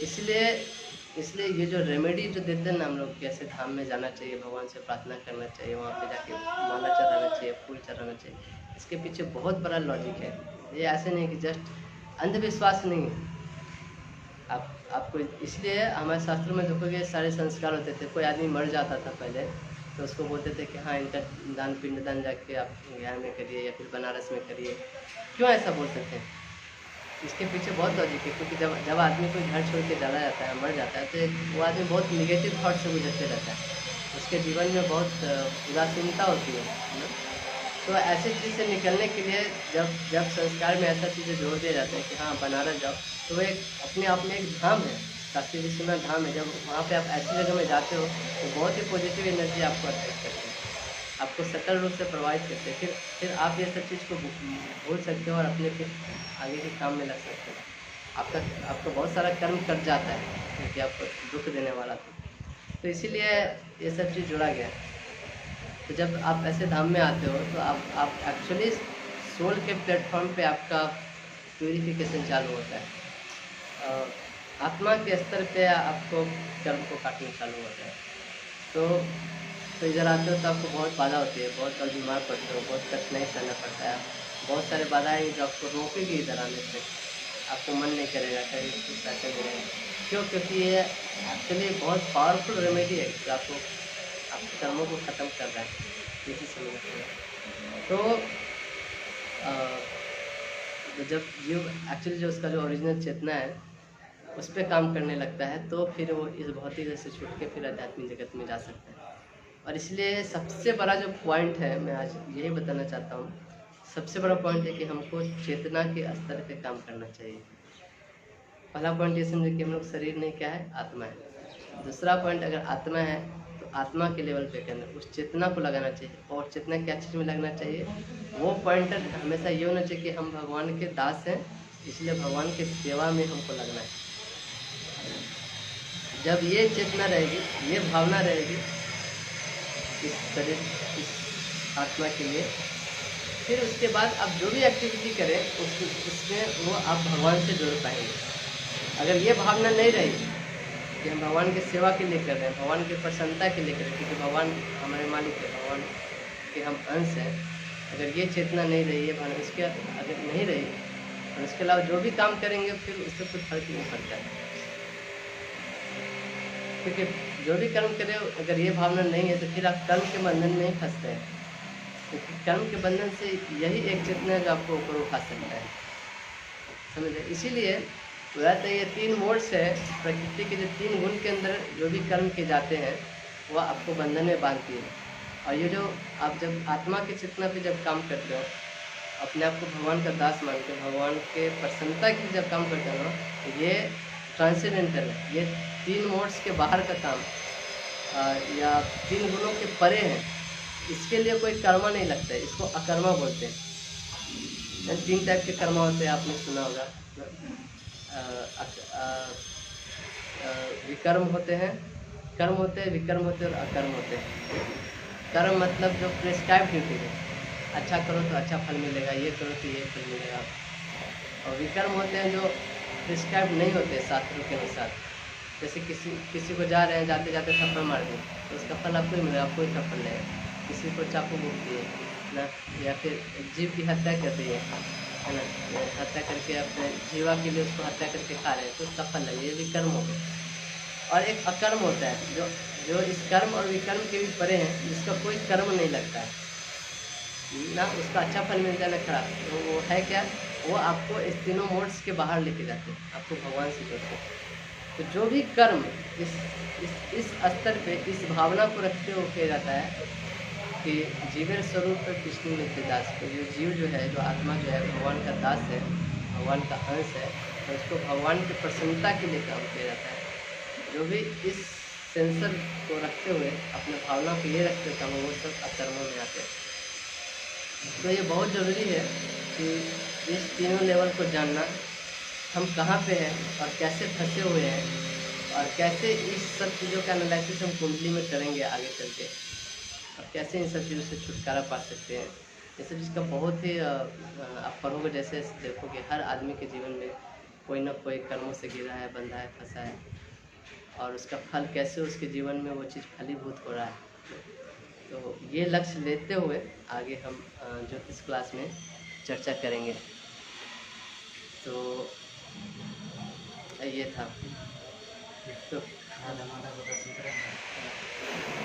इसलिए ये जो रेमेडी जो देते हैं ना हम लोग, कैसे धाम में जाना चाहिए, भगवान से प्रार्थना करना चाहिए, वहाँ पे जाके माला चढ़ाना चाहिए, फूल चढ़ाना चाहिए, इसके पीछे बहुत बड़ा लॉजिक है। ये ऐसे नहीं कि जस्ट अंधविश्वास नहीं है। आपको इसलिए हमारे शास्त्रों में देखोगे सारे संस्कार होते थे। कोई आदमी मर जाता था पहले तो उसको बोलते थे कि हाँ इनका दान पिंडदान जाके आप बिहार में करिए या फिर बनारस में करिए। क्यों ऐसा बोलते थे? इसके पीछे बहुत लॉजिक है, क्योंकि जब आदमी कोई घर छोड़ के चला जाता है, मर जाता है, तो वो आदमी बहुत निगेटिव थॉट से गुजरते रहता है, उसके जीवन में बहुत उदासीनता होती है ना? तो ऐसी चीज़ से निकलने के लिए जब संस्कार में ऐसा चीज़ें जोड़ दिया जाता है कि हाँ बनारस जाओ, तो वो एक अपने आप में एक धाम है, काशी विश्वनाथ धाम है। जब वहाँ पे आप ऐसी जगह में जाते हो तो बहुत ही पॉजिटिव एनर्जी आपको अट्रैक्ट करती है, आपको सटल रूप से प्रभावित करते हैं। फिर आप ये सब चीज़ को भूल सकते हो और अपने फिर आगे के काम में लग सकते हो। आपका बहुत सारा कर्म कट जाता है क्योंकि आपको दुख देने वाला था, तो इसीलिए ये सब चीज़ जुड़ा गया है। तो जब आप ऐसे धाम में आते हो तो आप एक्चुअली सोल के प्लेटफॉर्म पे आपका प्यूरिफिकेशन चालू होता है। आत्मा के स्तर पे आपको कर्म को काटना चालू होता है। तो इधर आते हो तो आपको बहुत बाधा होती है, बहुत बार बीमार पड़ते हो, बहुत कठिनाई सहना पड़ता है, बहुत सारे बाधाएँ जो आपको रोकेगी इधर आने से, आपको मन नहीं करेगा कहीं कुछ ऐसे मिलेगा। क्यों? क्योंकि ये एक्चुअली बहुत पावरफुल रेमेडी है जो आपको आपके कर्मों को ख़त्म कर रहा है, यही समझना चाहिए। तो जब जीव एक्चुअली जो उसका जो ओरिजिनल चेतना है उस पर काम करने लगता है तो फिर वो इस भौतिक से छूट के फिर आध्यात्मिक जगत में जा सकता है। और इसलिए सबसे बड़ा जो पॉइंट है, मैं आज यही बताना चाहता हूँ, सबसे बड़ा पॉइंट है कि हमको चेतना के स्तर पे काम करना चाहिए। पहला पॉइंट ये समझे कि हम लोग शरीर नहीं, क्या है? आत्मा है। दूसरा पॉइंट, अगर आत्मा है तो आत्मा के लेवल पे करना, उस चेतना को लगाना चाहिए। और चेतना क्या चीज़ में लगना चाहिए? वो पॉइंटर हमेशा ये होना चाहिए कि हम भगवान के दास हैं, इसलिए भगवान की सेवा में हमको लगना है। जब ये चेतना रहेगी, ये भावना रहेगी, इस शरीर, इस आत्मा के लिए। फिर उसके बाद आप जो भी एक्टिविटी करें उसमें वो आप भगवान से जुड़ पाएंगे। अगर ये भावना नहीं रही कि हम भगवान की सेवा के लिए कर रहे हैं, भगवान की प्रसन्नता के लिए कर रहे हैं, क्योंकि भगवान हमारे मालिक है, भगवान के हम अंश हैं, अगर ये चेतना नहीं रही है, भावना इसके अगर नहीं रही, और इसके अलावा जो भी काम करेंगे फिर उससे कुछ फर्क नहीं पड़ता है। क्योंकि जो भी कर्म करें अगर ये भावना नहीं है तो फिर आप कर्म के बंधन में ही फंसते हैं, क्योंकि कर्म के बंधन से यही एक चेतना है जो आपको ऊपर उठा सकता है, समझे। इसीलिए बोला ये 3 मोड्स है प्रकृति के, जो 3 गुण के अंदर जो भी कर्म किए जाते हैं वह आपको बंधन में बांधती है। और ये जो आप जब आत्मा की चेतना पे जब काम करते हो, अपने आप को भगवान का दास मान के भगवान के प्रसन्नता के लिए जब काम करते हो ना, ये ट्रांसेंडेंटल है, ये 3 मोड्स के बाहर का काम या 3 गुणों के परे है। इसके लिए कोई कर्मा नहीं लगता है, इसको अकर्मा बोलते हैं। 3 टाइप के कर्मा होते हैं, आपने सुना होगा। विकर्म होते हैं, कर्म होते हैं, विकर्म होते हैं और अकर्म होते हैं। कर्म मतलब जो प्रेस्क्राइब ड्यूटी है, अच्छा करो तो अच्छा फल मिलेगा, ये करो तो ये फल मिलेगा। और विकर्म होते हैं जो प्रिस्क्राइब नहीं होते शास्त्रों के अनुसार। जैसे किसी को जा रहे हैं, जाते जाते थप्पड़ मार दें तो उसका फल आपको ही मिलेगा, आपको ही थप्पड़ लगेगा। किसी को चाकू भूखती है ना, या फिर जीव की हत्या कर रही है ना, हत्या करके अपने जीवा के लिए उसको हत्या करके खा रहे हैं तो उसका फल लगे, ये विकर्म हो गए। और एक अकर्म होता है जो इस कर्म और विकर्म के भी परे हैं, जिसका कोई कर्म नहीं लगता है ना, उसका अच्छा फल मिलता है ना खराब। तो वो है क्या, वो आपको इस तीनों मोड्स के बाहर लेके जाते हैं, आपको भगवान से जोड़ते हैं। तो जो भी कर्म इस स्तर पे इस भावना को रखते हुए किया जाता है कि जीवन स्वरूप विष्णु नित्य दास को, जो जीव जो है, जो आत्मा जो है भगवान का दास है, भगवान का अंश है, और उसको भगवान की प्रसन्नता के लिए काम किया जाता है। जो भी इस सेंसर को रखते हुए अपने भावना को ये रखते काम, वो सब अकर्मों में आते हैं। तो ये बहुत ज़रूरी है कि इस तीनों लेवल को जानना, हम कहाँ पे हैं और कैसे फंसे हुए हैं, और कैसे इस सब चीज़ों का एनालिसिस हम कुंडली में करेंगे आगे चल के, और कैसे इन सब चीज़ों से छुटकारा पा सकते हैं। ये सब चीज़ का बहुत ही आप पढ़ोगे, जैसे देखोगे हर आदमी के जीवन में कोई ना कोई कर्मों से घिरा है, बंधा है, फंसा है, और उसका फल कैसे उसके जीवन में वो चीज़ फलीभूत हो रहा है। तो ये लक्ष्य लेते हुए आगे हम ज्योतिष क्लास में चर्चा करेंगे। तो ये था। तो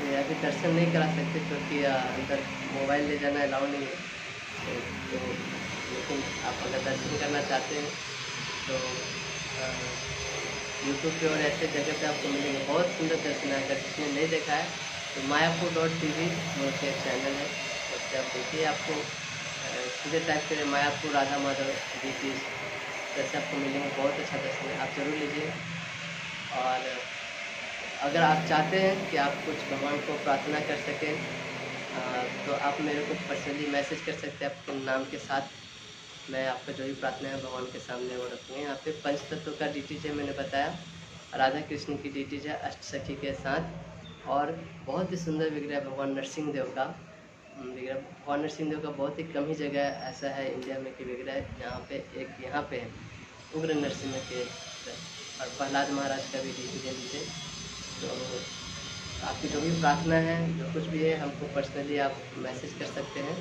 ये अभी दर्शन नहीं करा सकते क्योंकि अंदर मोबाइल ले जाना अलाउ नहीं है। तो लेकिन आप अगर दर्शन करना चाहते हैं तो यूट्यूब पे और ऐसे जगह पे आपको मिलेंगे, बहुत सुंदर दर्शन है। अगर किसी ने नहीं देखा है तो मायापुर.tv मुझे चैनल है, उससे आप देखिए। आपको सीधे टाइप करें मायापुर राधा माधव DT, जैसे आपको मिलेंगे, बहुत अच्छा दर्शन है, आप ज़रूर लीजिए। और अगर आप चाहते हैं कि आप कुछ भगवान को प्रार्थना कर सकें तो आप मेरे को पर्सनली मैसेज कर सकते हैं आपके नाम के साथ। मैं आपका जो भी प्रार्थना है भगवान के सामने वो रखूँगी। यहाँ पे पंच तत्व का DTJ मैंने बताया, राधा कृष्ण की DTJ अष्टसखी के साथ, और बहुत ही सुंदर विग्रह भगवान नरसिंह देव का विग्रह। भगवान नरसिंह देव का बहुत ही कम ही जगह ऐसा है इंडिया में कि विग्रह यहाँ पे एक यहाँ पे है, उग्र नरसिंह के। और प्रहलाद महाराज का भी DTJ नीचे। तो आपकी जो भी प्रार्थना है, जो कुछ भी है, हमको पर्सनली आप मैसेज कर सकते हैं।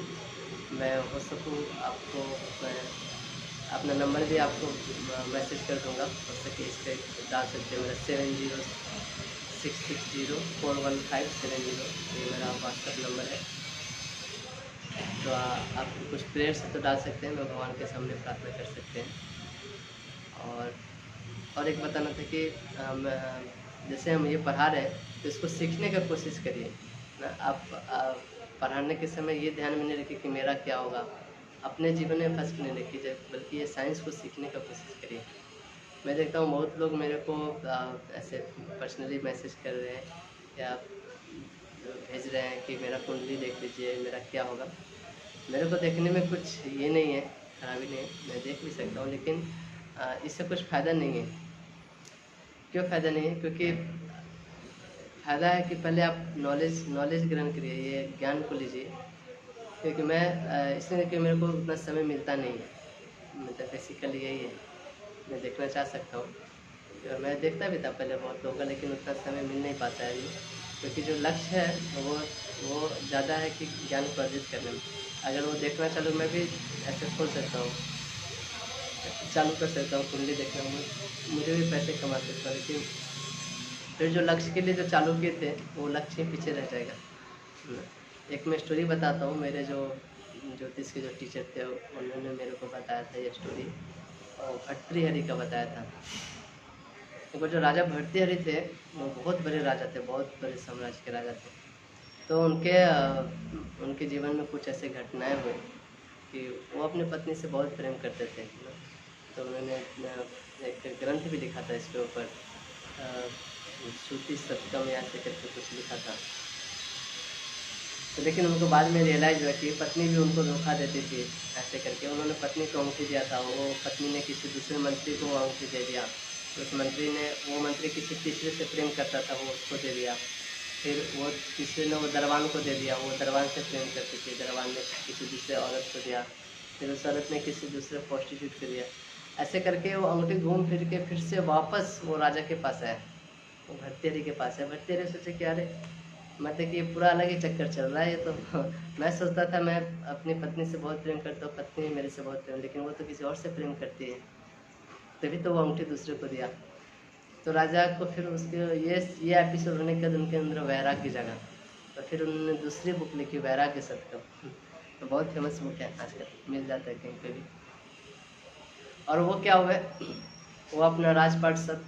मैं हो सकूँ आपको मैं अपना नंबर भी आपको मैसेज कर दूंगा, हो सके इस पर डाल सकते हैं। मेरा 7006604157 ये मेरा व्हाट्सएप नंबर है। तो आप कुछ प्रेयर्स तो डाल सकते हैं, मैं भगवान के सामने प्रार्थना कर सकते हैं। और एक बताना था कि जैसे हम ये पढ़ा रहे हैं तो इसको सीखने का कोशिश करिए ना। आप पढ़ाने के समय ये ध्यान में नहीं रखिए कि मेरा क्या होगा, अपने जीवन में फंस नहीं रखिए, बल्कि ये साइंस को सीखने का कोशिश करिए। मैं देखता हूँ बहुत लोग मेरे को ऐसे पर्सनली मैसेज कर रहे हैं या भेज रहे हैं कि मेरा कुंडली देख लीजिए, मेरा क्या होगा। मेरे को देखने में कुछ ये नहीं है, खराबी नहीं है, मैं देख भी सकता हूँ, लेकिन इससे कुछ फ़ायदा नहीं है। क्यों फ़ायदा नहीं है? क्योंकि फ़ायदा है कि पहले आप नॉलेज नॉलेज ग्रहण करिए, ये ज्ञान को लीजिए। क्योंकि मैं इसलिए कि मेरे को उतना समय मिलता नहीं है, मतलब बेसिकली यही है। मैं देखना चाह सकता हूँ, और मैं देखता भी था पहले बहुत लोगों का, लेकिन उतना समय मिल नहीं पाता है अभी, क्योंकि जो लक्ष्य है वो ज़्यादा है कि ज्ञान को अर्जित करने में। अगर वो देखना चालू, मैं भी ऐसे खोल सकता हूँ, चालू कर सकता हूँ कुंडली देखना, मुझे भी पैसे कमा सकता हूँ, लेकिन फिर जो लक्ष्य के लिए जो चालू किए थे वो लक्ष्य ही पीछे रह जाएगा। एक मैं स्टोरी बताता हूँ, मेरे जो ज्योतिष के जो टीचर थे उन्होंने मेरे को बताया था ये स्टोरी, और भर्तृहरि का बताया था। देखो, जो राजा भर्तृहरि थे वो बहुत बड़े राजा थे, बहुत बड़े साम्राज्य के राजा थे। तो उनके जीवन में कुछ ऐसे घटनाएं हुई कि वो अपनी पत्नी से बहुत प्रेम करते थे ना। तो उन्होंने एक ग्रंथ भी लिखा था इसके ऊपर, श्रुति सत्यम ऐसे करके कुछ लिखा था। तो लेकिन उनको बाद में रियलाइज हुआ कि पत्नी भी उनको धोखा देती थी, ऐसे करके उन्होंने पत्नी को अंगूठी दिया था, वो पत्नी ने किसी दूसरे मंत्री को अंगूठी दे दिया, वो मंत्री किसी तीसरे से प्रेम करता था, वो उसको दे दिया। फिर वो तीसरे ने वो दरबान को दे दिया, वो दरबान से प्रेम करती थी, दरबान ने किसी दूसरे औरत को दिया, फिर उस औरत ने किसी दूसरे प्रोस्टिट्यूट को दिया। ऐसे करके वो अंगूठी घूम फिर के फिर से वापस वो राजा के पास आया, वो भर्तृहरि के पास है। भर्तृहरि सोचे कि अरे मतलब कि पूरा अलग ही चक्कर चल रहा है ये तो। मैं सोचता था मैं अपनी पत्नी से बहुत प्रेम करता हूँ, पत्नी मेरे से बहुत प्रेम, लेकिन वो तो किसी और से प्रेम करती है, तभी तो वो अंगूठी दूसरे को दिया। तो राजा को फिर उसके ये एपिसोड होने के बाद उनके अंदर वैराग्य जगा, तो फिर उन्होंने दूसरी बुक लिखी, वैराग्य सतकम। तो बहुत फेमस बुक है, आजकल मिल जाता है कहीं पे भी। और वो क्या हुआ, वो अपना राजपाट सब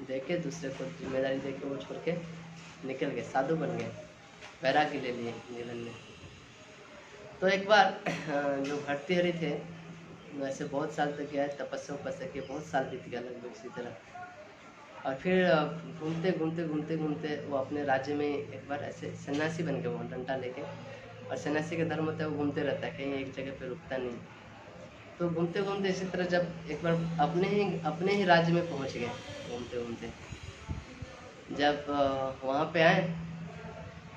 दे के, दूसरे को जिम्मेदारी दे के वो छोड़ के निकल गए, साधु बन गए, वैराग्य ले लिए जीवन में। तो एक बार जो भर्तृहरि थे वैसे बहुत साल तक गया, तपस्या उपस्या के बहुत साल बीत गया लगभग इसी तरह। और फिर घूमते घूमते घूमते घूमते वो अपने राज्य में एक बार ऐसे सन्यासी बन गए, वो डंडा लेके, और सन्यासी का धर्म होता है वो घूमते रहता है, कहीं एक जगह पे रुकता नहीं। तो घूमते घूमते इसी तरह जब एक बार अपने ही राज्य में पहुंच गए, घूमते घूमते जब वहाँ पे आए,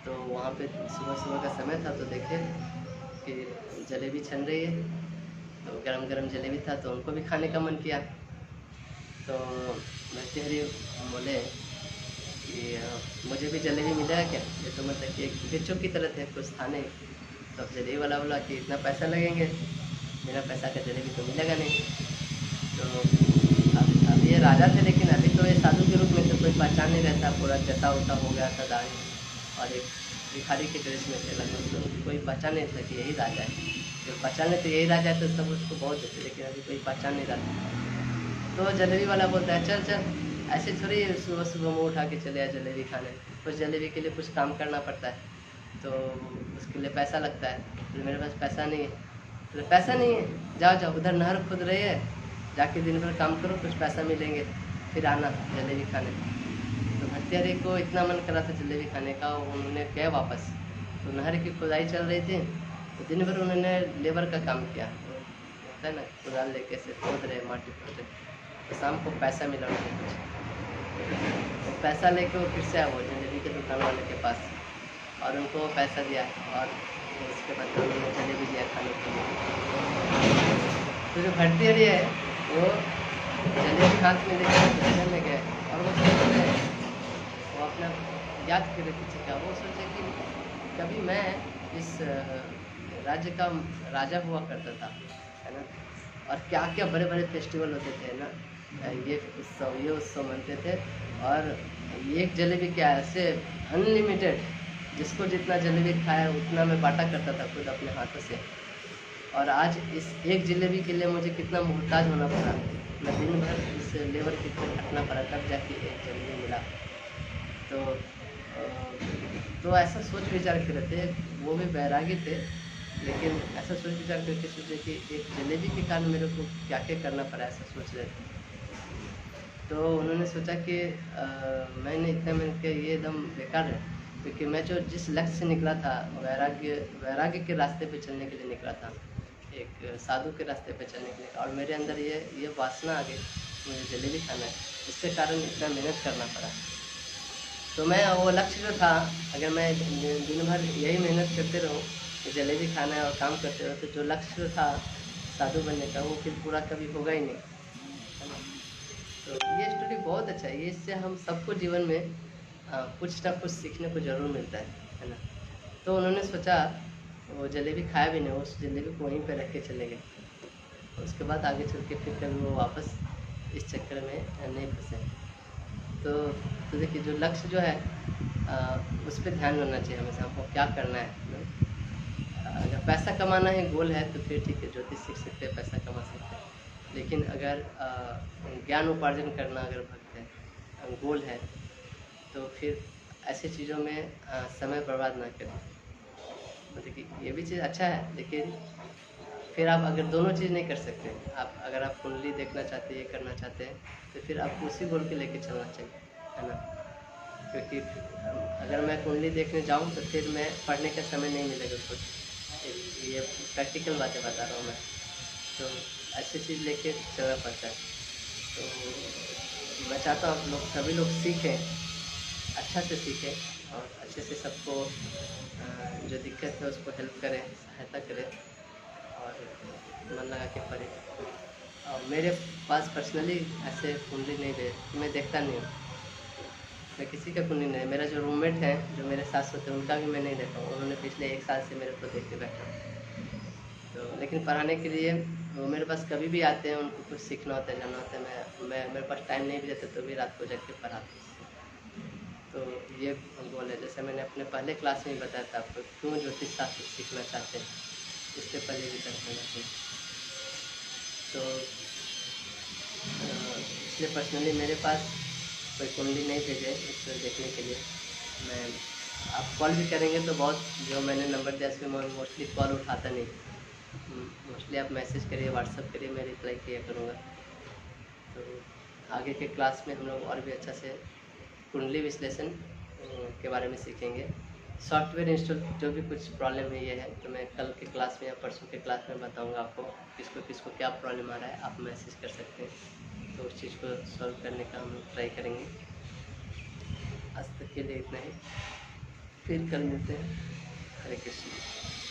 तो वहाँ पे सुबह सुबह का समय था, तो देखे कि जलेबी छन रही है, तो गरम गरम जलेबी था, तो उनको भी खाने का मन किया। तो भर्तृहरि बोले कि मुझे भी जलेबी मिलेगा क्या, ये तो मतलब कि एक भिक्षुक की तरह थे, कुछ था नहीं। तो जलेबी वाला बोला कि इतना पैसा लगेंगे, बिना पैसा का जलेबी तो मिलेगा नहीं। तो अब ये राजा थे, लेकिन अभी तो ये साधु के रूप में तो कोई पहचान नहीं रहता, पूरा जता उता हो गया था दाढ़ी, और एक भिखारी के ड्रेस में थे लगभग, तो कोई पहचान नहीं था कि यही राजा है। जो पहचान लेते यही राजा है तो सब उसको बहुत देते, लेकिन अभी कोई पहचान नहीं रहा। तो जलेबी वाला बोलता है चल चल, ऐसे थोड़ी सुबह सुबह मुँह उठा के चले आए जलेबी खाने, कुछ जलेबी के लिए कुछ काम करना पड़ता है, तो उसके लिए पैसा लगता है। तो मेरे पास पैसा नहीं है, तो पैसा नहीं है, जाओ जाओ उधर नहर खुद रही है, जाके दिन भर काम करो, कुछ पैसा मिलेंगे, फिर आना जलेबी खाने। तो भर्तृहरि को इतना मन करा था जलेबी खाने का, उन्होंने गए वापस। तो नहर की खुदाई चल रही थी, तो दिन भर उन्होंने लेबर का काम किया, होता है ना, कुदाल लेके से खोद रहे, माटी खोद रहे। तो शाम को पैसा मिला उन्हें कुछ, तो पैसा लेके वो फिर से आया वो जलेबी के दुकान वाले के पास, और उनको वो पैसा दिया, और उसके बाद उन्होंने जलेबी दिया खाने के लिए। तो जो भर्तृहरि है वो जलेबी हाथ में लेकर दुकान में गए, और वो सोच रहे, वो अपना याद करे पीछे का, वो सोचे कि कभी मैं इस राज्य का राजा हुआ करता था, है ना, और क्या क्या बड़े बड़े फेस्टिवल होते थे ना, ये उत्सव मनते थे, और एक जलेबी क्या ऐसे अनलिमिटेड, जिसको जितना जलेबी खाया उतना मैं बांटा करता था खुद अपने हाथों से। और आज इस एक जलेबी के लिए मुझे कितना मोहताज होना पड़ा, मैं दिन भर इस लेबर की तरह खटना पड़ा, तब जाके एक जलेबी मिला। तो तो ऐसा सोच विचार कर रहे थे, वो भी बैरागी थे, लेकिन ऐसा सोच विचार करके सोचे कि एक जलेबी के कारण मेरे को क्या क्या करना पड़ा, ऐसा सोच रहे थे। तो उन्होंने सोचा कि मैंने इतना मेहनत किया, ये एकदम बेकार है, क्योंकि मैं जो जिस लक्ष्य से निकला था, वैराग्य के रास्ते पे चलने के लिए निकला था, एक साधु के रास्ते पे चलने के लिए, और मेरे अंदर ये वासना आ गई, मुझे जलेबी खाना है, इसके कारण इतना मेहनत करना पड़ा। तो मैं वो लक्ष्य जो था, अगर मैं दिन भर यही मेहनत करते रहूँ, जलेबी खाना है और काम करते रहो, तो जो लक्ष्य जो था साधु बनने का, वो फिर पूरा कभी होगा ही नहीं, है ना। तो ये स्टोरी बहुत अच्छा है, ये इससे हम सबको जीवन में कुछ ना कुछ सीखने को ज़रूर मिलता है ना। तो उन्होंने सोचा, वो जलेबी खाया भी नहीं, उस जलेबी को वहीं पे रख के चले गए। उसके बाद आगे चल के फिर कभी वो वापस इस चक्कर में नहीं फंसे। तो तो देखिए, जो लक्ष्य जो है उस पे ध्यान होना चाहिए हमेशा, हमको क्या करना है ना। अगर पैसा कमाना ही गोल है तो फिर ठीक है, ज्योतिष सीख सकते हैं, पैसा कमा सकते हैं। लेकिन अगर ज्ञान उपार्जन करना अगर भक्त है, गोल है, तो फिर ऐसी चीज़ों में समय बर्बाद ना करें। देखिए, ये भी चीज़ अच्छा है, लेकिन फिर आप अगर दोनों चीज़ नहीं कर सकते, आप अगर आप कुंडली देखना चाहते हैं, ये करना चाहते हैं, तो फिर आपको उसी गोल के लेके चलना चाहिए, है ना। क्योंकि अगर मैं कुंडली देखने जाऊँ तो फिर मैं पढ़ने का समय नहीं मिलेगा कुछ। ये प्रैक्टिकल बातें बता रहा हूँ मैं। तो अच्छी चीज़ लेके चलना पड़ता है। तो मैं चाहता हूँ आप लोग, सभी लोग सीखें, अच्छा से सीखें और अच्छे से सबको जो दिक्कत है उसको हेल्प करें, सहायता करें और मन लगा के पढ़ें। और मेरे पास पर्सनली ऐसे कुंडली नहीं दे, मैं देखता नहीं हूँ, मैं किसी का कुंडली नहीं। मेरा जो रूममेट है, जो मेरे साथ सोते हैं, उनका भी मैं नहीं देखा हूँ, उन्होंने पिछले 1 साल से मेरे को देख के बैठा हूँ। तो लेकिन पढ़ाने के लिए वो मेरे पास कभी भी आते हैं, उनको कुछ सीखना होता है, जानना होता है, मैं मेरे पास टाइम नहीं भी रहता तो भी रात को जाके पढ़ाता हूँ। तो ये गोल है। जैसे मैंने अपने पहले क्लास में ही बताया था आपको, क्यों ज्योतिष शास्त्र सीखना चाहते हैं, इससे पहले भी तक होना चाहिए। तो इसलिए पर्सनली मेरे पास कोई कुंडली नहीं भेजे इसको देखने के लिए। मैं, आप कॉल भी करेंगे तो बहुत, जो मैंने नंबर दिया इसमें मैं मोस्टली कॉल उठाता नहीं। मोस्टली आप मैसेज करिए, व्हाट्सअप करिए, मैं रिप्लाई किया करूँगा। तो आगे के क्लास में हम लोग और भी अच्छा से कुंडली विश्लेषण के बारे में सीखेंगे। सॉफ्टवेयर इंस्टॉल जो भी कुछ प्रॉब्लम है ये है, तो मैं कल के क्लास में या परसों के क्लास में बताऊंगा आपको, किसको किसको क्या प्रॉब्लम आ रहा है, आप मैसेज कर सकते हैं। तो उस चीज़ को सॉल्व करने का हम लोग ट्राई करेंगे। आज तक के लिए इतना ही, फिर कल मिलते हैं। हरे कृष्ण।